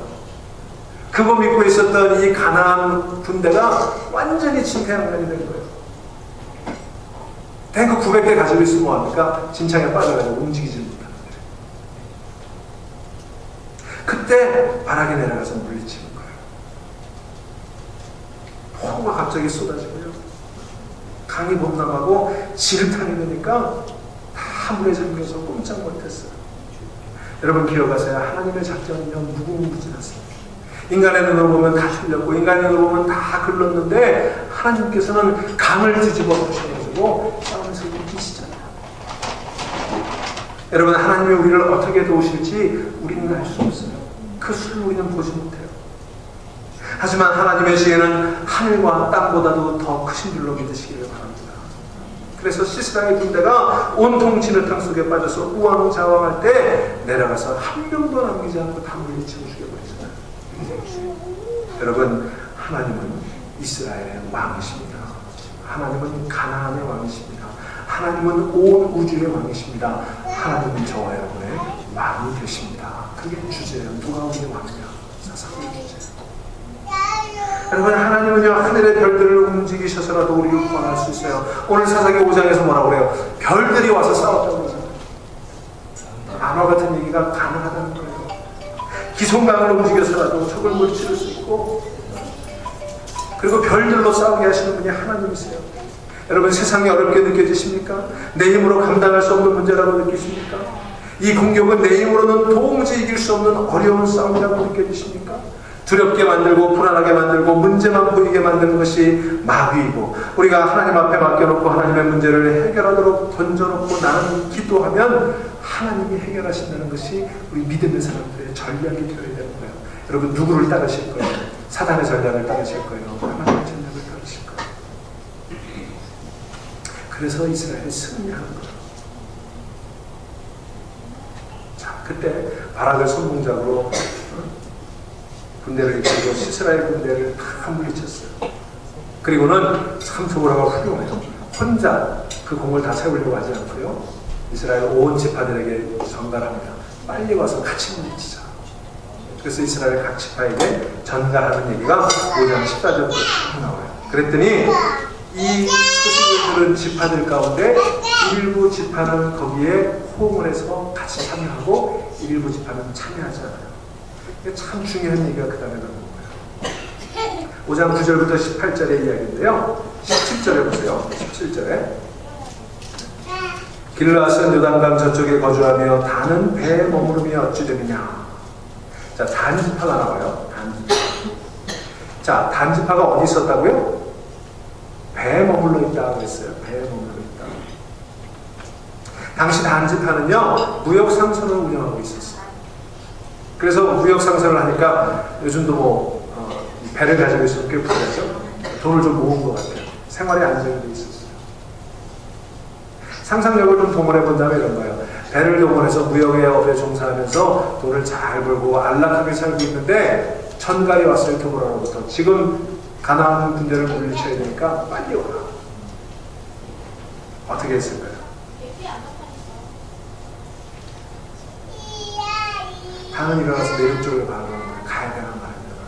S1: 그거 믿고 있었던 이 가나안 군대가 완전히 진퇴양난이 된 거예요. 탱크 900대 가지고 있으면 뭐합니까? 진창에 빠져가지고 움직이지 못하는 거예요. 그때 바락이 내려가서 물리치는 거예요. 폭우가 갑자기 쏟아지고요. 강이 범람하고 지르탕이 되니까 다 물에 잠겨서 꼼짝 못했어요. 여러분 기억하세요. 하나님의 작전은요 무궁무진했습니다. 인간의 눈으로 보면 다 틀렸고 인간의 눈으로 보면 다 글렀는데 하나님께서는 강을 뒤집어 보셔가지고 싸움에서 이기시잖아요. 여러분 하나님이 우리를 어떻게 도우실지 우리는 알 수 없어요. 그 수를 우리는 보지 못해요. 하지만 하나님의 지혜는 하늘과 땅보다도 더 크신 줄로 믿으시기를 바랍니다. 그래서 시스라의 군대가 온통 진흙탕 속에 빠져서 우왕좌왕할 때 내려가서 한 명도 남기지 않고 다 물리치고 죽여버리잖아요. 여러분 하나님은 이스라엘의 왕이십니다. 하나님은 가나안의 왕이십니다. 하나님은 온 우주의 왕이십니다. 하나님은 저와 여러분의 왕이 되십니다. 그게 주제예요. 누가 우리의 왕이냐? 사사의 주제예요. 여러분 하나님은요 하늘의 별들을 움직이셔서라도 우리를 구원할 수 있어요. 오늘 사사기 5장에서 뭐라고 그래요? 별들이 와서 싸웠다고 그러잖아요. 만화 같은 얘기가 가능하다는 거예요. 기손강을 움직여서라도 적을 물리칠 수 있고 그리고 별들로 싸우게 하시는 분이 하나님이세요. 여러분 세상이 어렵게 느껴지십니까? 내 힘으로 감당할 수 없는 문제라고 느끼십니까? 이 공격은 내 힘으로는 도무지 이길 수 없는 어려운 싸움이라고 느껴지십니까? 두렵게 만들고 불안하게 만들고 문제만 보이게 만드는 것이 마귀이고 우리가 하나님 앞에 맡겨놓고 하나님의 문제를 해결하도록 던져놓고 나는 기도하면 하나님이 해결하신다는 것이 우리 믿음의 사람들의 전략이 되어야 되는 거예요. 여러분 누구를 따르실 거예요? 사단의 전략을 따르실 거예요? 하나님의 전략을 따르실 거예요? 그래서 이스라엘이 승리하는 거예요. 자, 그때 바락을 선봉작으로 군대를 이끌고 이스라엘 군대를 다 물리쳤어요. 그리고는 참 드보라가 훌륭해요. 혼자 그 공을 다 세우려고 하지 않고요. 이스라엘 온 지파들에게 전갈합니다. 빨리 와서 같이 물리치자. 그래서 이스라엘 각 지파에게 전갈하는 얘기가 5장 14절부터 나와요. 그랬더니 이 소식을 들은 지파들 가운데 일부 지파는 거기에 호응을 해서 같이 참여하고 일부 지파는 참여하지 않아요. 이게 참 중요한 얘기가 그 다음에 나오는 거예요. 5장 9절부터 18절의 이야기인데요. 17절에 보세요. 17절에 길르앗은 요단강 저쪽에 거주하며 단은 배에 머무름이 어찌 되느냐. 자, 단지파가 나와요. 단지파. 자, 단지파가 어디 있었다고요? 배에 머물러 있다고 했어요. 배에 머물러 있다. 당시 단지파는요, 무역상선을 운영하고 있었어요. 그래서 무역상선을 하니까 요즘도 배를 가지고 있으면 꽤 부자죠. 돈을 좀 모은 것 같아요. 생활에 안정이 돼 있었어요. 상상력을 좀 동원해 본다면 이런 거예요. 배를 동원해서 무역의 업에 종사하면서 돈을 잘 벌고 안락하게 살고 있는데 전갈이 왔어요. 드보라로부터. 지금 가나안 군대를 물리쳐야 되니까 빨리 오라. 어떻게 했을까요? 당은 일어나서 내륙 쪽을 가는 거예요. 가야 되나 말아야 되나.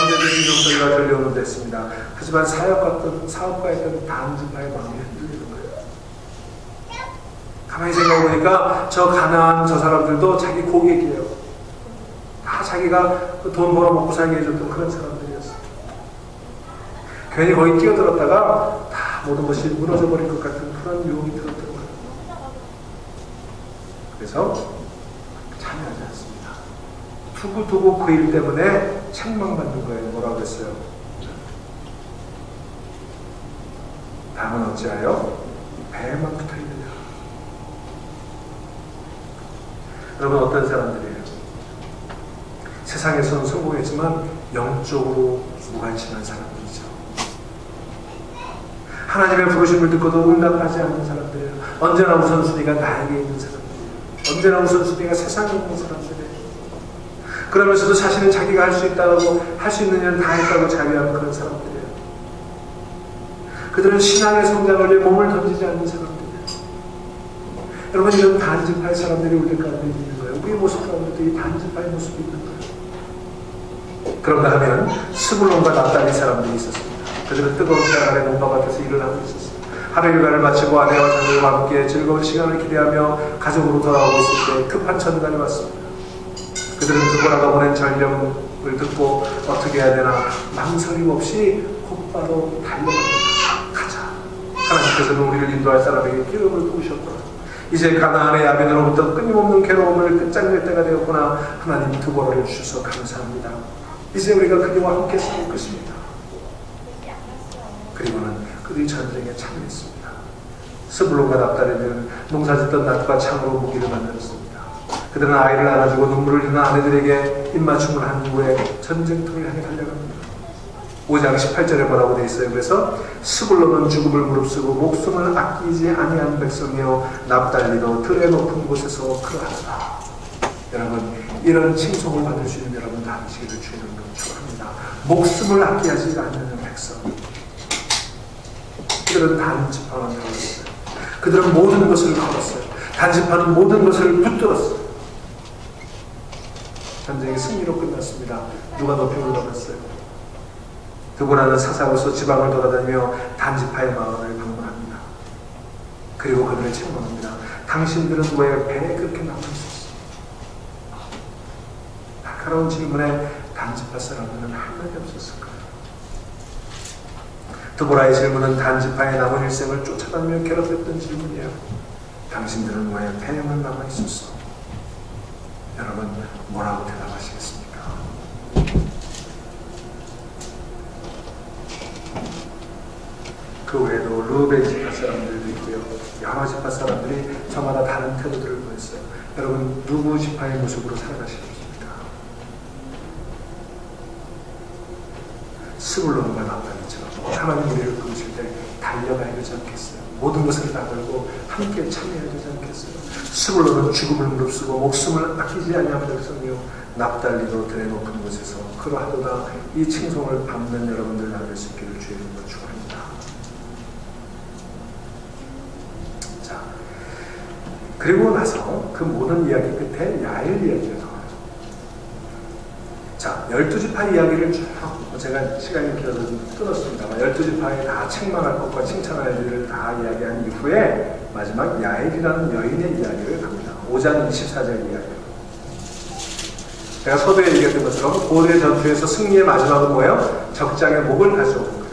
S1: 현재도 진영소리가 들려오는 됐습니다. 하지만 사업가였던 단지파의 마음이 흔들리는 거예요. 가만히 생각해보니까 저 가나안 저 사람들도 자기 고객이에요. 다 자기가 돈 벌어먹고 살게 해줬던 그런 사람들이었어요. 괜히 거기 끼어들었다가 다 모든 것이 무너져버릴 것 같은 그런 유혹이 들었던 거예요. 그래서 참여하지 않습니다. 두고두고 그 일 때문에 책망받는 거예요. 뭐라고 했어요? 당은 어찌하여 배에만 붙어있느냐. 여러분 어떤 사람들이에요? 세상에서는 성공했지만 영적으로 무관심한 사람들이죠. 하나님의 부르심을 듣고도 응답하지 않는 사람들이에요. 언제나 우선순위가 나에게 있는 사람들이에요. 언제나 우선순위가 세상에 있는 사람들이에요. 그러면서도 자신은 자기가 할 수 있다고, 할 수 있는 일은 다 했다고 자비하는 그런 사람들이에요. 그들은 신앙의 성장을 위해 몸을 던지지 않는 사람들이에요. 여러분 이런 단지파의 사람들이 우리 가운데 있는 거예요. 우리의 모습 가운데도 이 단지파의 모습이 있는 거예요. 그런가 하면 스불론과 납달리 사람들이 있었습니다. 그들은 뜨거운 달 아래 논밭에서 일을 하고 있었어요. 하루 일과를 마치고 아내와 자녀와 함께 즐거운 시간을 기대하며 가족으로 돌아오고 있을 때 급한 전갈이 왔습니다. 그들은 드보라가 보낸 전령을 듣고 어떻게 해야 되나 망설임 없이 곧바로 달려갑니다. 가자. 하나님께서는 우리를 인도할 사람에게 기름을 부으셨구나. 이제 가나안의 야민으로부터 끊임없는 괴로움을 끝장낼 때가 되었구나. 하나님 드보라를 주셔서 감사합니다. 이제 우리가 그리와 함께 싸울 것입니다. 그리고는 그들이 전쟁에 참여했습니다. 스불론과 납달리는 농사짓던 낫과 창으로 무기를 만들었습니다. 그들은 아이를 안아주고 눈물을 흘리는 아내들에게 입맞춤을 한 후에 전쟁터를 향해 달려갑니다. 5장 18절에 뭐라고 되어 있어요? 그래서 스불론은 죽음을 무릅쓰고 목숨을 아끼지 아니한 백성이요 납달리도 들의 높은 곳에서 그러하더라. 여러분 이런 칭송을 받을 수 있는 여러분 다 되시기를 주의 이름으로 축원합니다. 목숨을 아끼지 않는 백성. 그들은 단지파만 걸었어요. 그들은 모든 것을 걸었어요. 단지파는 모든 것을 붙들었어요. 전쟁이 승리로 끝났습니다. 누가 높이 올라갔어요? 드보라는 사사로서 지방을 돌아다니며 단지파의 마을을 방문합니다. 그리고 그들을 책망합니다. 당신들은 왜 배에 그렇게 남아있었어? 날카로운 질문에 단지파 사람들은 한마디 없었을 거예요. 드보라의 질문은 단지파의 남은 일생을 쫓아다니며 괴롭혔던 질문이에요. 당신들은 왜 배에만 남아있었어? 여러분 뭐라고 대답하시겠습니까? 그 외에도 루벤 지파 사람들도 있고요. 여러 지파 사람들이 저마다 다른 태도들을 보였어요. 여러분 누구 지파의 모습으로 살아가시겠습니까? 스불론과 naphtali처럼 하나님 우리를 부르실 때 달려가야 되지 않겠어요? 모든 것을 다 걸고 함께 참여해야 되지 않겠어요? 스불론은 죽음을 무릅쓰고 목숨을 아끼지 아니하는 백성이요 납달리도 들의 높은 곳에서 그러하도다. 이 칭송을 밟는 여러분들 나눌 수 있기를 주의 이름으로 축원합니다. 자, 그리고 나서 그 모든 이야기 끝에 야엘 이야기가 나와요. 자, 12지파 이야기를 쭉 제가 시간이 길어서 좀 끊었습니다만 12지파에 다 책망할 것과 칭찬할 일을 다 이야기한 이후에 마지막 야엘이라는 여인의 이야기를 갑니다. 5장 24절 이야기예요. 제가 서두에 얘기했던 것처럼 고대 전투에서 승리의 마지막은 뭐예요? 적장의 목을 가져오는 거예요.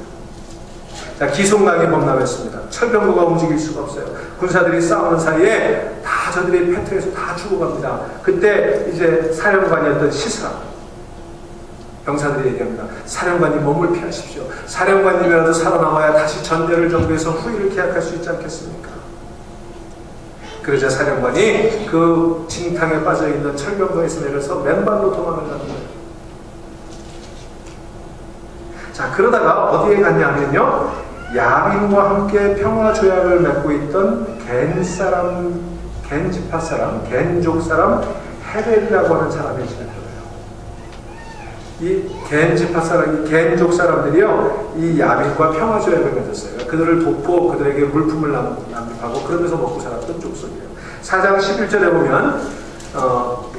S1: 자, 기송강이 범람했습니다. 철병거가 움직일 수가 없어요. 군사들이 싸우는 사이에 다 저들이 패트에서 다 죽어갑니다. 그때 이제 사령관이었던 시스라 병사들이 얘기합니다. 사령관님 몸을 피하십시오. 사령관님이라도 살아남아야 다시 전대를 정비해서 후위를 계약할 수 있지 않겠습니까? 그러자 사령관이 그 징탕에 빠져있는 철병거에서 내려서 맨발로 도망을 가는 거예요. 자, 그러다가 어디에 갔냐 하면요, 야민과 함께 평화조약을 맺고 있던 겐지파 사람, 겐족 사람 헤벨이라고 하는 사람의 집에 들어요. 이 겐지파 사람, 이 겐족 사람들이요, 이 야민과 평화조약을 맺었어요. 그들을 돕고 그들에게 물품을 납입하고 그러면서 먹고 살았던 족속이에요. 4장 11절에 보면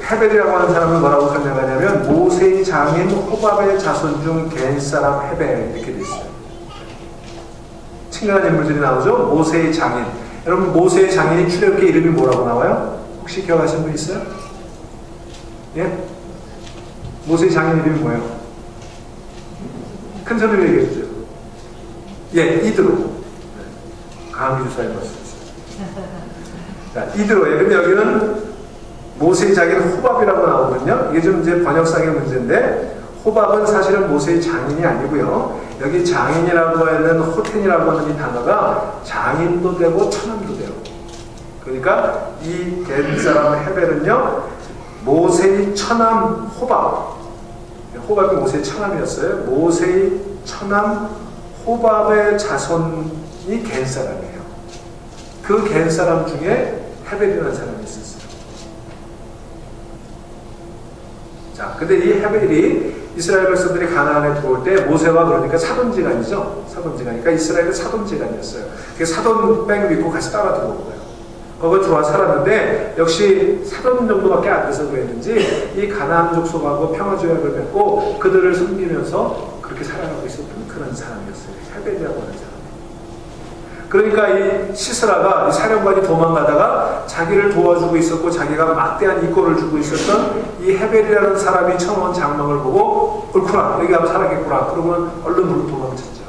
S1: 헤벨이라고 하는 사람은 뭐라고 설명하냐면 모세의 장인 호밥의 자손 중 겐 사람 헤벨 이렇게 돼 있어요. 친근한 인물들이 나오죠. 모세의 장인. 여러분 모세의 장인이 출애굽기 이름이 뭐라고 나와요? 혹시 기억하시는 분 있어요? 예? 모세의 장인 이름이 뭐예요? 큰 소리로 얘기해 주세요. 예, 이드로. 강한 주사의 말씀이죠. 자, 이드로예요. 근데 여기는 모세의 장인 호밥이라고 나오거든요. 이게 좀 이제 번역상의 문제인데, 호밥은 사실은 모세의 장인이 아니고요. 여기 장인이라고 하는 호텐이라고 하는 이 단어가 장인도 되고 처남도 돼요. 그러니까 이 겐 사람 헤벨은요, 모세의 처남 호밥. 호밥이 모세의 처남이었어요. 모세의 처남 호밥의 자손이 겐 사람이에요. 그 겐 사람 중에 헤벨이라는 사람이 있었어요. 자, 근데 이 헤벨이 이스라엘 백성들이 가나안에 들어올 때 모세와 그러니까 사돈지간이죠. 사돈지간이니까 이스라엘은 사돈지간이었어요. 그 사돈백 믿고 같이 따라 들어온 거예요. 거기 들어와 살았는데 역시 사돈 정도밖에 안 돼서 그랬는지 이 가나안 족속하고 평화조약을 맺고 그들을 섬기면서 그렇게 살아가고 있었던 그런 사람이었어요. 헤벨이라고 하는 사람. 그러니까 이 시스라가 이 사령관이 도망가다가 자기를 도와주고 있었고 자기가 막대한 이권을 주고 있었던 이 헤벨이라는 사람이 청원 장막을 보고 옳구나 여기 아마 살았겠구나 그러면 얼른 도망쳤죠.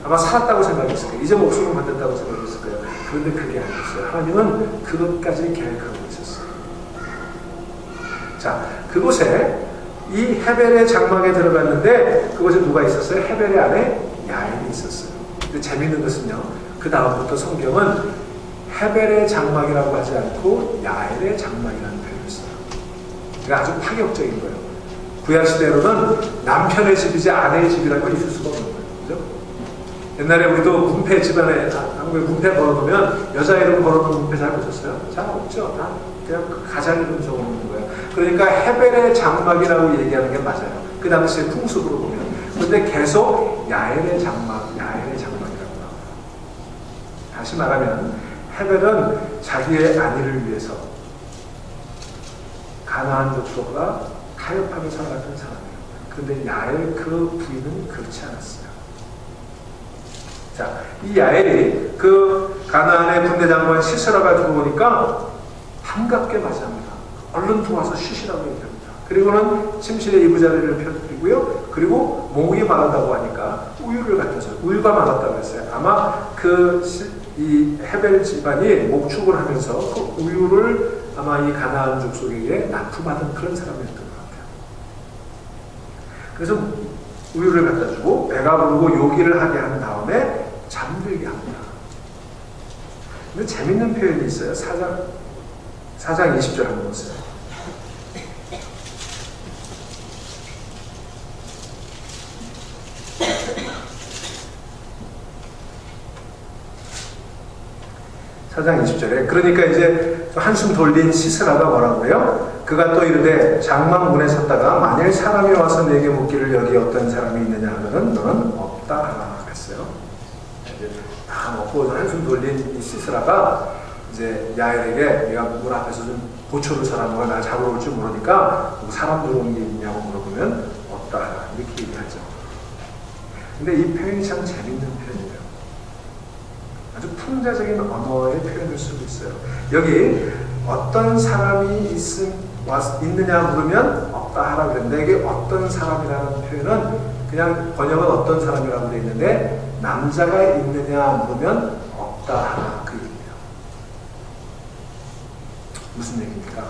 S1: 아마 살았다고 생각했을 거예요. 이제 목숨을 건졌다고 생각했을 거예요. 그런데 그게 아니었어요. 하나님은 그것까지 계획하고 있었어요. 자, 그곳에 이 헤벨의 장막에 들어갔는데 그곳에 누가 있었어요? 헤벨의 안에 야엘이 있었어요. 근데 재밌는 것은요, 그 다음부터 성경은 헤벨의 장막이라고 하지 않고 야엘의 장막이라는 표현을 써요. 그러니까 아주 파격적인 거예요. 구약시대로는 남편의 집이지 아내의 집이라고 있을 수가 없는 거예요. 그죠? 옛날에 우리도 문패 집안에, 한국에 문패 걸어놓으면 여자 이름 걸어놓은 문패 잘 보셨어요? 잘 없죠. 다 그냥 가장 이름 적어놓는 거예요. 그러니까 헤벨의 장막이라고 얘기하는 게 맞아요. 그 당시의 풍습으로 보면. 근데 계속 야엘의 장막, 야엘의 장막이라고 나와요. 다시 말하면 헤벨은 자기의 아내를 위해서 가나안 족속과 타협하며 살아갔던 사람이에요. 그런데 야엘 그 부인은 그렇지 않았어요. 자, 이 야엘이 그 가나안의 군대장관 시스라가 들어오니까 반갑게 맞이합니다. 얼른 도와서 쉬시라고 얘기합니다. 그리고는 침실에 이부자리를 펴드리고요. 그리고 목이 마르다고 하니까 우유를 갖다 줘요. 우유가 마랐다고 했어요. 아마 이 헤벨 집안이 목축을 하면서 그 우유를 아마 이 가나안 족속에게 납품하던 그런 사람이었던 것 같아요. 그래서 우유를 갖다 주고 배가 부르고 요기를 하게 한 다음에 잠들게 합니다. 근데 재밌는 표현이 있어요. 4장 20절 한번 보세요. 4장 20절에 그러니까 이제 한숨 돌린 시스라가 뭐라고 그래요? 그가 또 이르되 장막 문에 섰다가 만일 사람이 와서 내게 묻기를 여기 어떤 사람이 있느냐 하면은 너는 없다 하라 그랬어요. 이제 다 먹고 한숨 돌린 이 시스라가 이제 야엘에게 내가 문 앞에서 좀 보초를 서라는 걸 나 잡으러 올 줄 모르니까 사람 들어오는 게 있냐고 물어보면 없다 하라 이렇게 얘기하죠. 근데 이 표현이 참 재밌는 표현이에요. 아주 풍자적인 언어의 표현을 쓰고 있어요. 여기 어떤 사람이 있느냐 물으면 없다 하라 그랬는데 이게 어떤 사람이라는 표현은 그냥 번역은 어떤 사람이라고 되어 있는데 남자가 있느냐 물으면 없다 하라 그 얘기예요. 무슨 얘기입니까?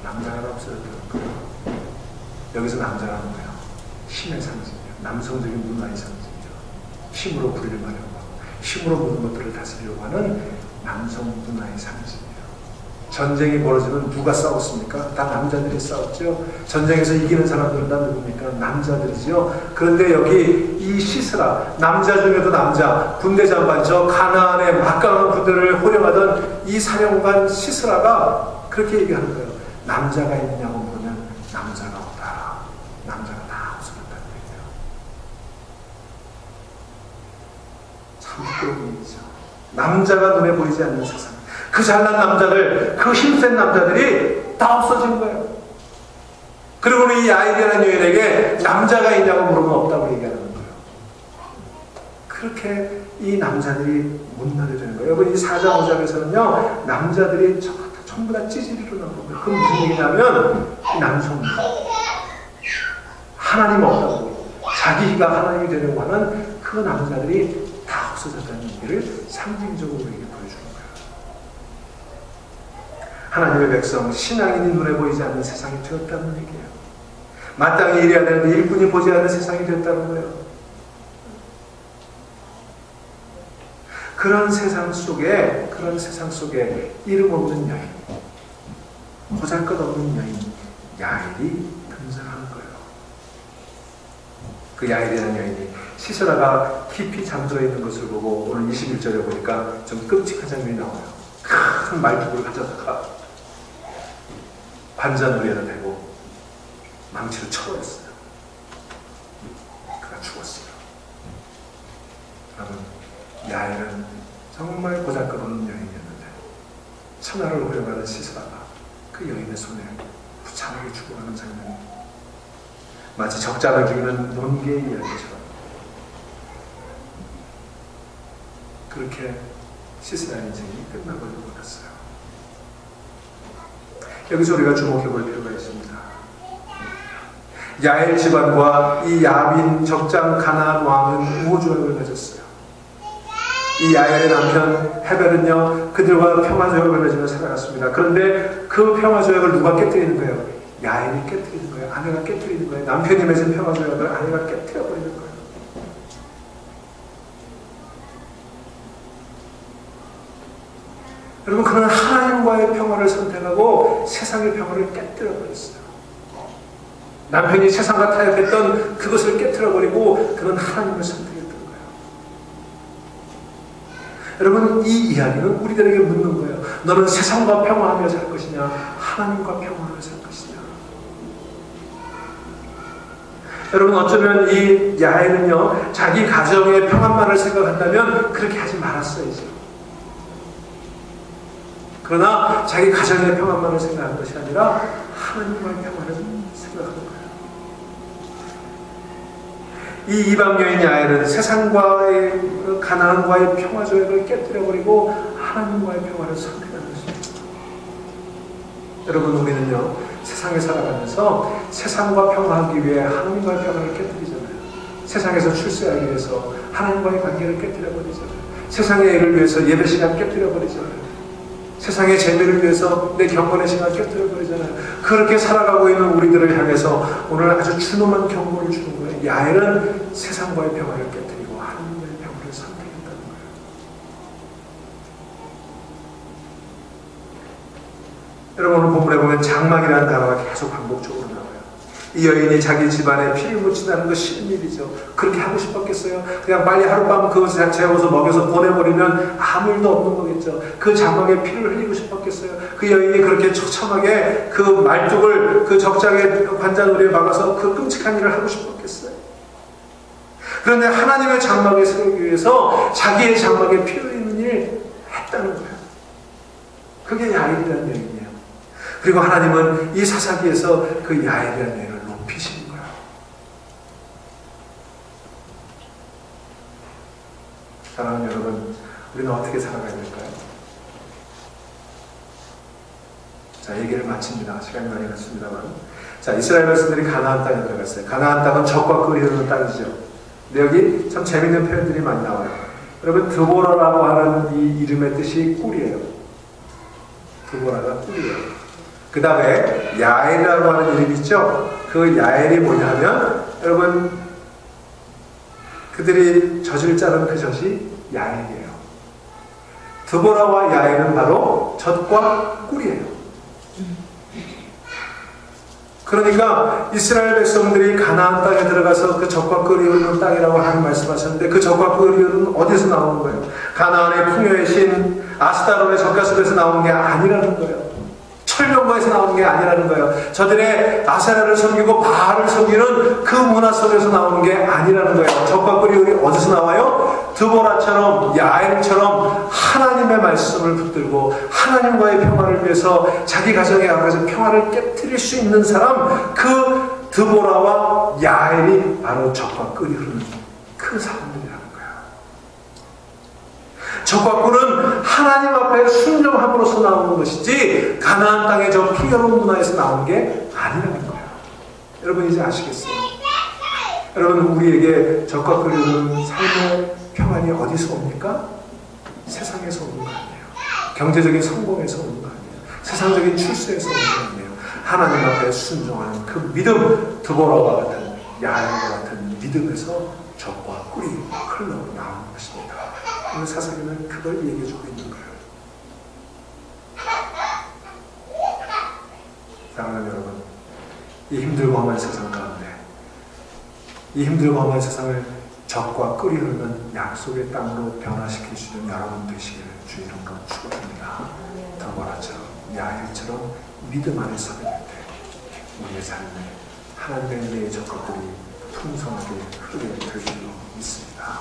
S1: 남자가 없어졌다는 거예요. 여기서 남자라는 거예요. 힘의 상징이에요. 남성적인 문화의 상징이에요. 힘으로 불림하려고 하고 힘으로 모든 것들을 다스리려고 하는 남성 문화의 상징이에요. 전쟁이 벌어지면 누가 싸웠습니까? 다 남자들이 싸웠죠. 전쟁에서 이기는 사람들은 다 누굽니까? 남자들이죠. 그런데 여기 이 시스라, 남자 중에도 남자, 군대 장관, 저 가나안의 막강한 군대를 호령하던 이 사령관 시스라가 그렇게 얘기하는 거예요. 남자가 있느냐고 물으면 남자가 없다. 남자가 다 없어졌다는 얘기예요. 참 부끄러운 일이죠. 남자가 눈에 보이지 않는 세상. 그 잘난 남자들, 그 힘센 남자들이 다 없어진 거예요. 그리고 이 야엘이라는 여인에게 남자가 있냐고 물으면 없다고 얘기하는 거예요. 그렇게 이 남자들이 못나게 되는 거예요. 여러분 이 4장 5장에서는요 남자들이 전부 다 찌질이로 나오는 거예요. 그건 무슨 얘기냐면 이 남성들 하나님 없다고 자기가 하나님이 되려고 하는 그 남자들이 다 없어졌다는 얘기를 상징적으로 우리에게 보여주는 거예요. 하나님의 백성, 신앙인이 눈에 보이지 않는 세상이 되었다는 얘기예요. 마땅히 일해야 되는데 일꾼이 보지 않는 세상이 되었다는 거예요. 그런 세상 속에 이름 없는 여인, 보잘것없는 여인 야엘이 등장하는 거예요. 그 야엘이라는 여인이 시스라가 깊이 잠들어 있는 것을 보고 오늘 21절에 보니까 좀 끔찍한 장면이 나와요. 큰 말뚝을 가져다가 관자놀이에다 대고 망치로 쳐버렸어요. 그가 죽었어요. 여러분 야엘은 정말 보잘것없는 여인이었는데 천하를 호령하는 시스라가 그 여인의 손에 부차하게 죽어가는 장면이 마치 적장을 죽이는 논개의 이야기처럼 그렇게 시스라의 인생이 끝나버려 버렸어요. 여기서 우리가 주목해 볼 필요가 있습니다. 야엘 집안과 이 야빈 적장 가나안 왕은 우호조약을 맺었어요. 이 야엘의 남편 헤벨은요 그들과 평화조약을 맺으며 살아갔습니다. 그런데 그 평화조약을 누가 깨뜨리는 거예요? 야엘이 깨뜨리는 거예요. 아내가 깨뜨리는 거예요. 남편이 맺은 평화조약을 아내가 깨뜨려버리는 거예요. 여러분 그는 하나님과의 평화를 선택하고 세상의 평화를 깨뜨려버렸어요. 남편이 세상과 타협했던 그것을 깨뜨려버리고 그는 하나님을 선택했던 거예요. 여러분 이 이야기는 우리들에게 묻는 거예요. 너는 세상과 평화하며 살 것이냐 하나님과 평화하며 살 것이냐. 여러분 어쩌면 이 야엘은요 자기 가정의 평안만을 생각한다면 그렇게 하지 말았어야죠. 그러나 자기 가정의 평안만을 생각하는 것이 아니라 하나님과의 평안을 생각하는 거예요. 이 이방 여인 야엘은 세상과의 가나안과의 평화 조약을 깨뜨려버리고 하나님과의 평화를 선택하는 것입니다. 여러분 우리는요 세상에 살아가면서 세상과 평화하기 위해 하나님과의 평화를 깨뜨리잖아요. 세상에서 출세하기 위해서 하나님과의 관계를 깨뜨려버리잖아요. 세상의 일을 위해서 예배 시간 깨뜨려버리잖아요. 세상의 재미를 위해서 내 경건의 시간 깨뜨려버리잖아요. 그렇게 살아가고 있는 우리들을 향해서 오늘 아주 준엄한 경고를 주는 거예요. 야엘은 세상과의 평화를 깨뜨리고 하나님과의 평화를 선택했다는 거예요. 여러분 오늘 본문에 보면 장막이라는 단어가 계속 반복적으로 나와요. 이 여인이 자기 집안에 피를 묻힌다는 거 싫은 일이죠. 그렇게 하고 싶었겠어요? 그냥 빨리 하룻밤 그것을 재워서 먹여서 보내버리면 아무 일도 없는 거겠죠. 그 장막에 피를 흘리고 싶었겠어요? 그 여인이 그렇게 처참하게 그 말뚝을 그 적장에 관자놀이에 박아서 그 끔찍한 일을 하고 싶었겠어요? 그런데 하나님의 장막에 세우기 위해서 자기의 장막에 피 흘리는 일을 했다는 거예요. 그게 야일이라는 얘기예요. 그리고 하나님은 이 사사기에서 그 야일이라는 얘기를 높이시는 거예요. 사랑하는 여러분, 우리는 어떻게 살아가야 될까요? 자, 얘기를 마칩니다. 시간이 많이 갔습니다만. 자, 이스라엘 백성들이 가나안 땅에 들어갔어요. 가나안 땅은 젖과 꿀이 흐르는 땅이죠. 근데 여기 참 재밌는 표현들이 많이 나와요. 여러분, 드보라라고 하는 이 이름의 뜻이 꿀이에요. 드보라가 꿀이에요. 그 다음에 야엘이라고 하는 이름이 있죠. 그 야엘이 뭐냐면 여러분, 그들이 젖을 자른 그 젖이 야엘이에요. 드보라와 야엘은 바로 젖과 꿀이에요. 그러니까 이스라엘 백성들이 가나안 땅에 들어가서 그 젖과 꿀이 흐르는 땅이라고 하는 말씀하셨는데, 그 젖과 꿀이 흐르는 어디서 나오는 거예요? 가나안의 풍요의 신 아스타롯의 젖가슴에서 나오는 게 아니라는 거예요. 철명가에서 나오는 게 아니라는 거예요. 저들의 아세라를 섬기고 바알을 섬기는 그 문화 속에서 나오는 게 아니라는 거예요. 젖과 꿀이 어디서 나와요? 드보라처럼 야엘처럼 하나님의 말씀을 붙들고 하나님과의 평화를 위해서 자기 가정에 가서 평화를 깨뜨릴 수 있는 사람, 그 드보라와 야엘이 바로 젖과 꿀이 흐르는 그 사람들이라는 거예요. 젖과 꿀은 하나님 앞에 순종함으로써 나오는 것이지 가나안 땅의 저 풍요로운 문화에서 나오는 게 아니라는 거예요. 여러분 이제 아시겠어요? 여러분, 우리에게 젖과 꿀이 흐르는 삶의 평안이 어디서 옵니까? 세상에서 오는 거 아니에요. 경제적인 성공에서 오는 거 아니에요. 세상적인 출세에서 오는 거 아니에요. 하나님 앞에 순종하는 그 믿음, 드보라와 같은 야엘과 같은 믿음에서 젖과 꿀이 흘러나오는 것입니다. 오늘 사사기는 그걸 얘기해주고 있는 거예요. 사랑하는 여러분, 이 힘들고 험한 세상 가운데 이 힘들고 험한 세상을 젖과 꿀이 흐르는 약속의 땅으로 변화시킬 수 있는 여러분 되시기를 주 이름으로 축원합니다. 드보라처럼 야엘처럼 믿음 안에 서게 될 때 우리의 삶에 하나님의 은혜의 젖과 꿀이 풍성하게 흐르게 될 줄로 믿습니다.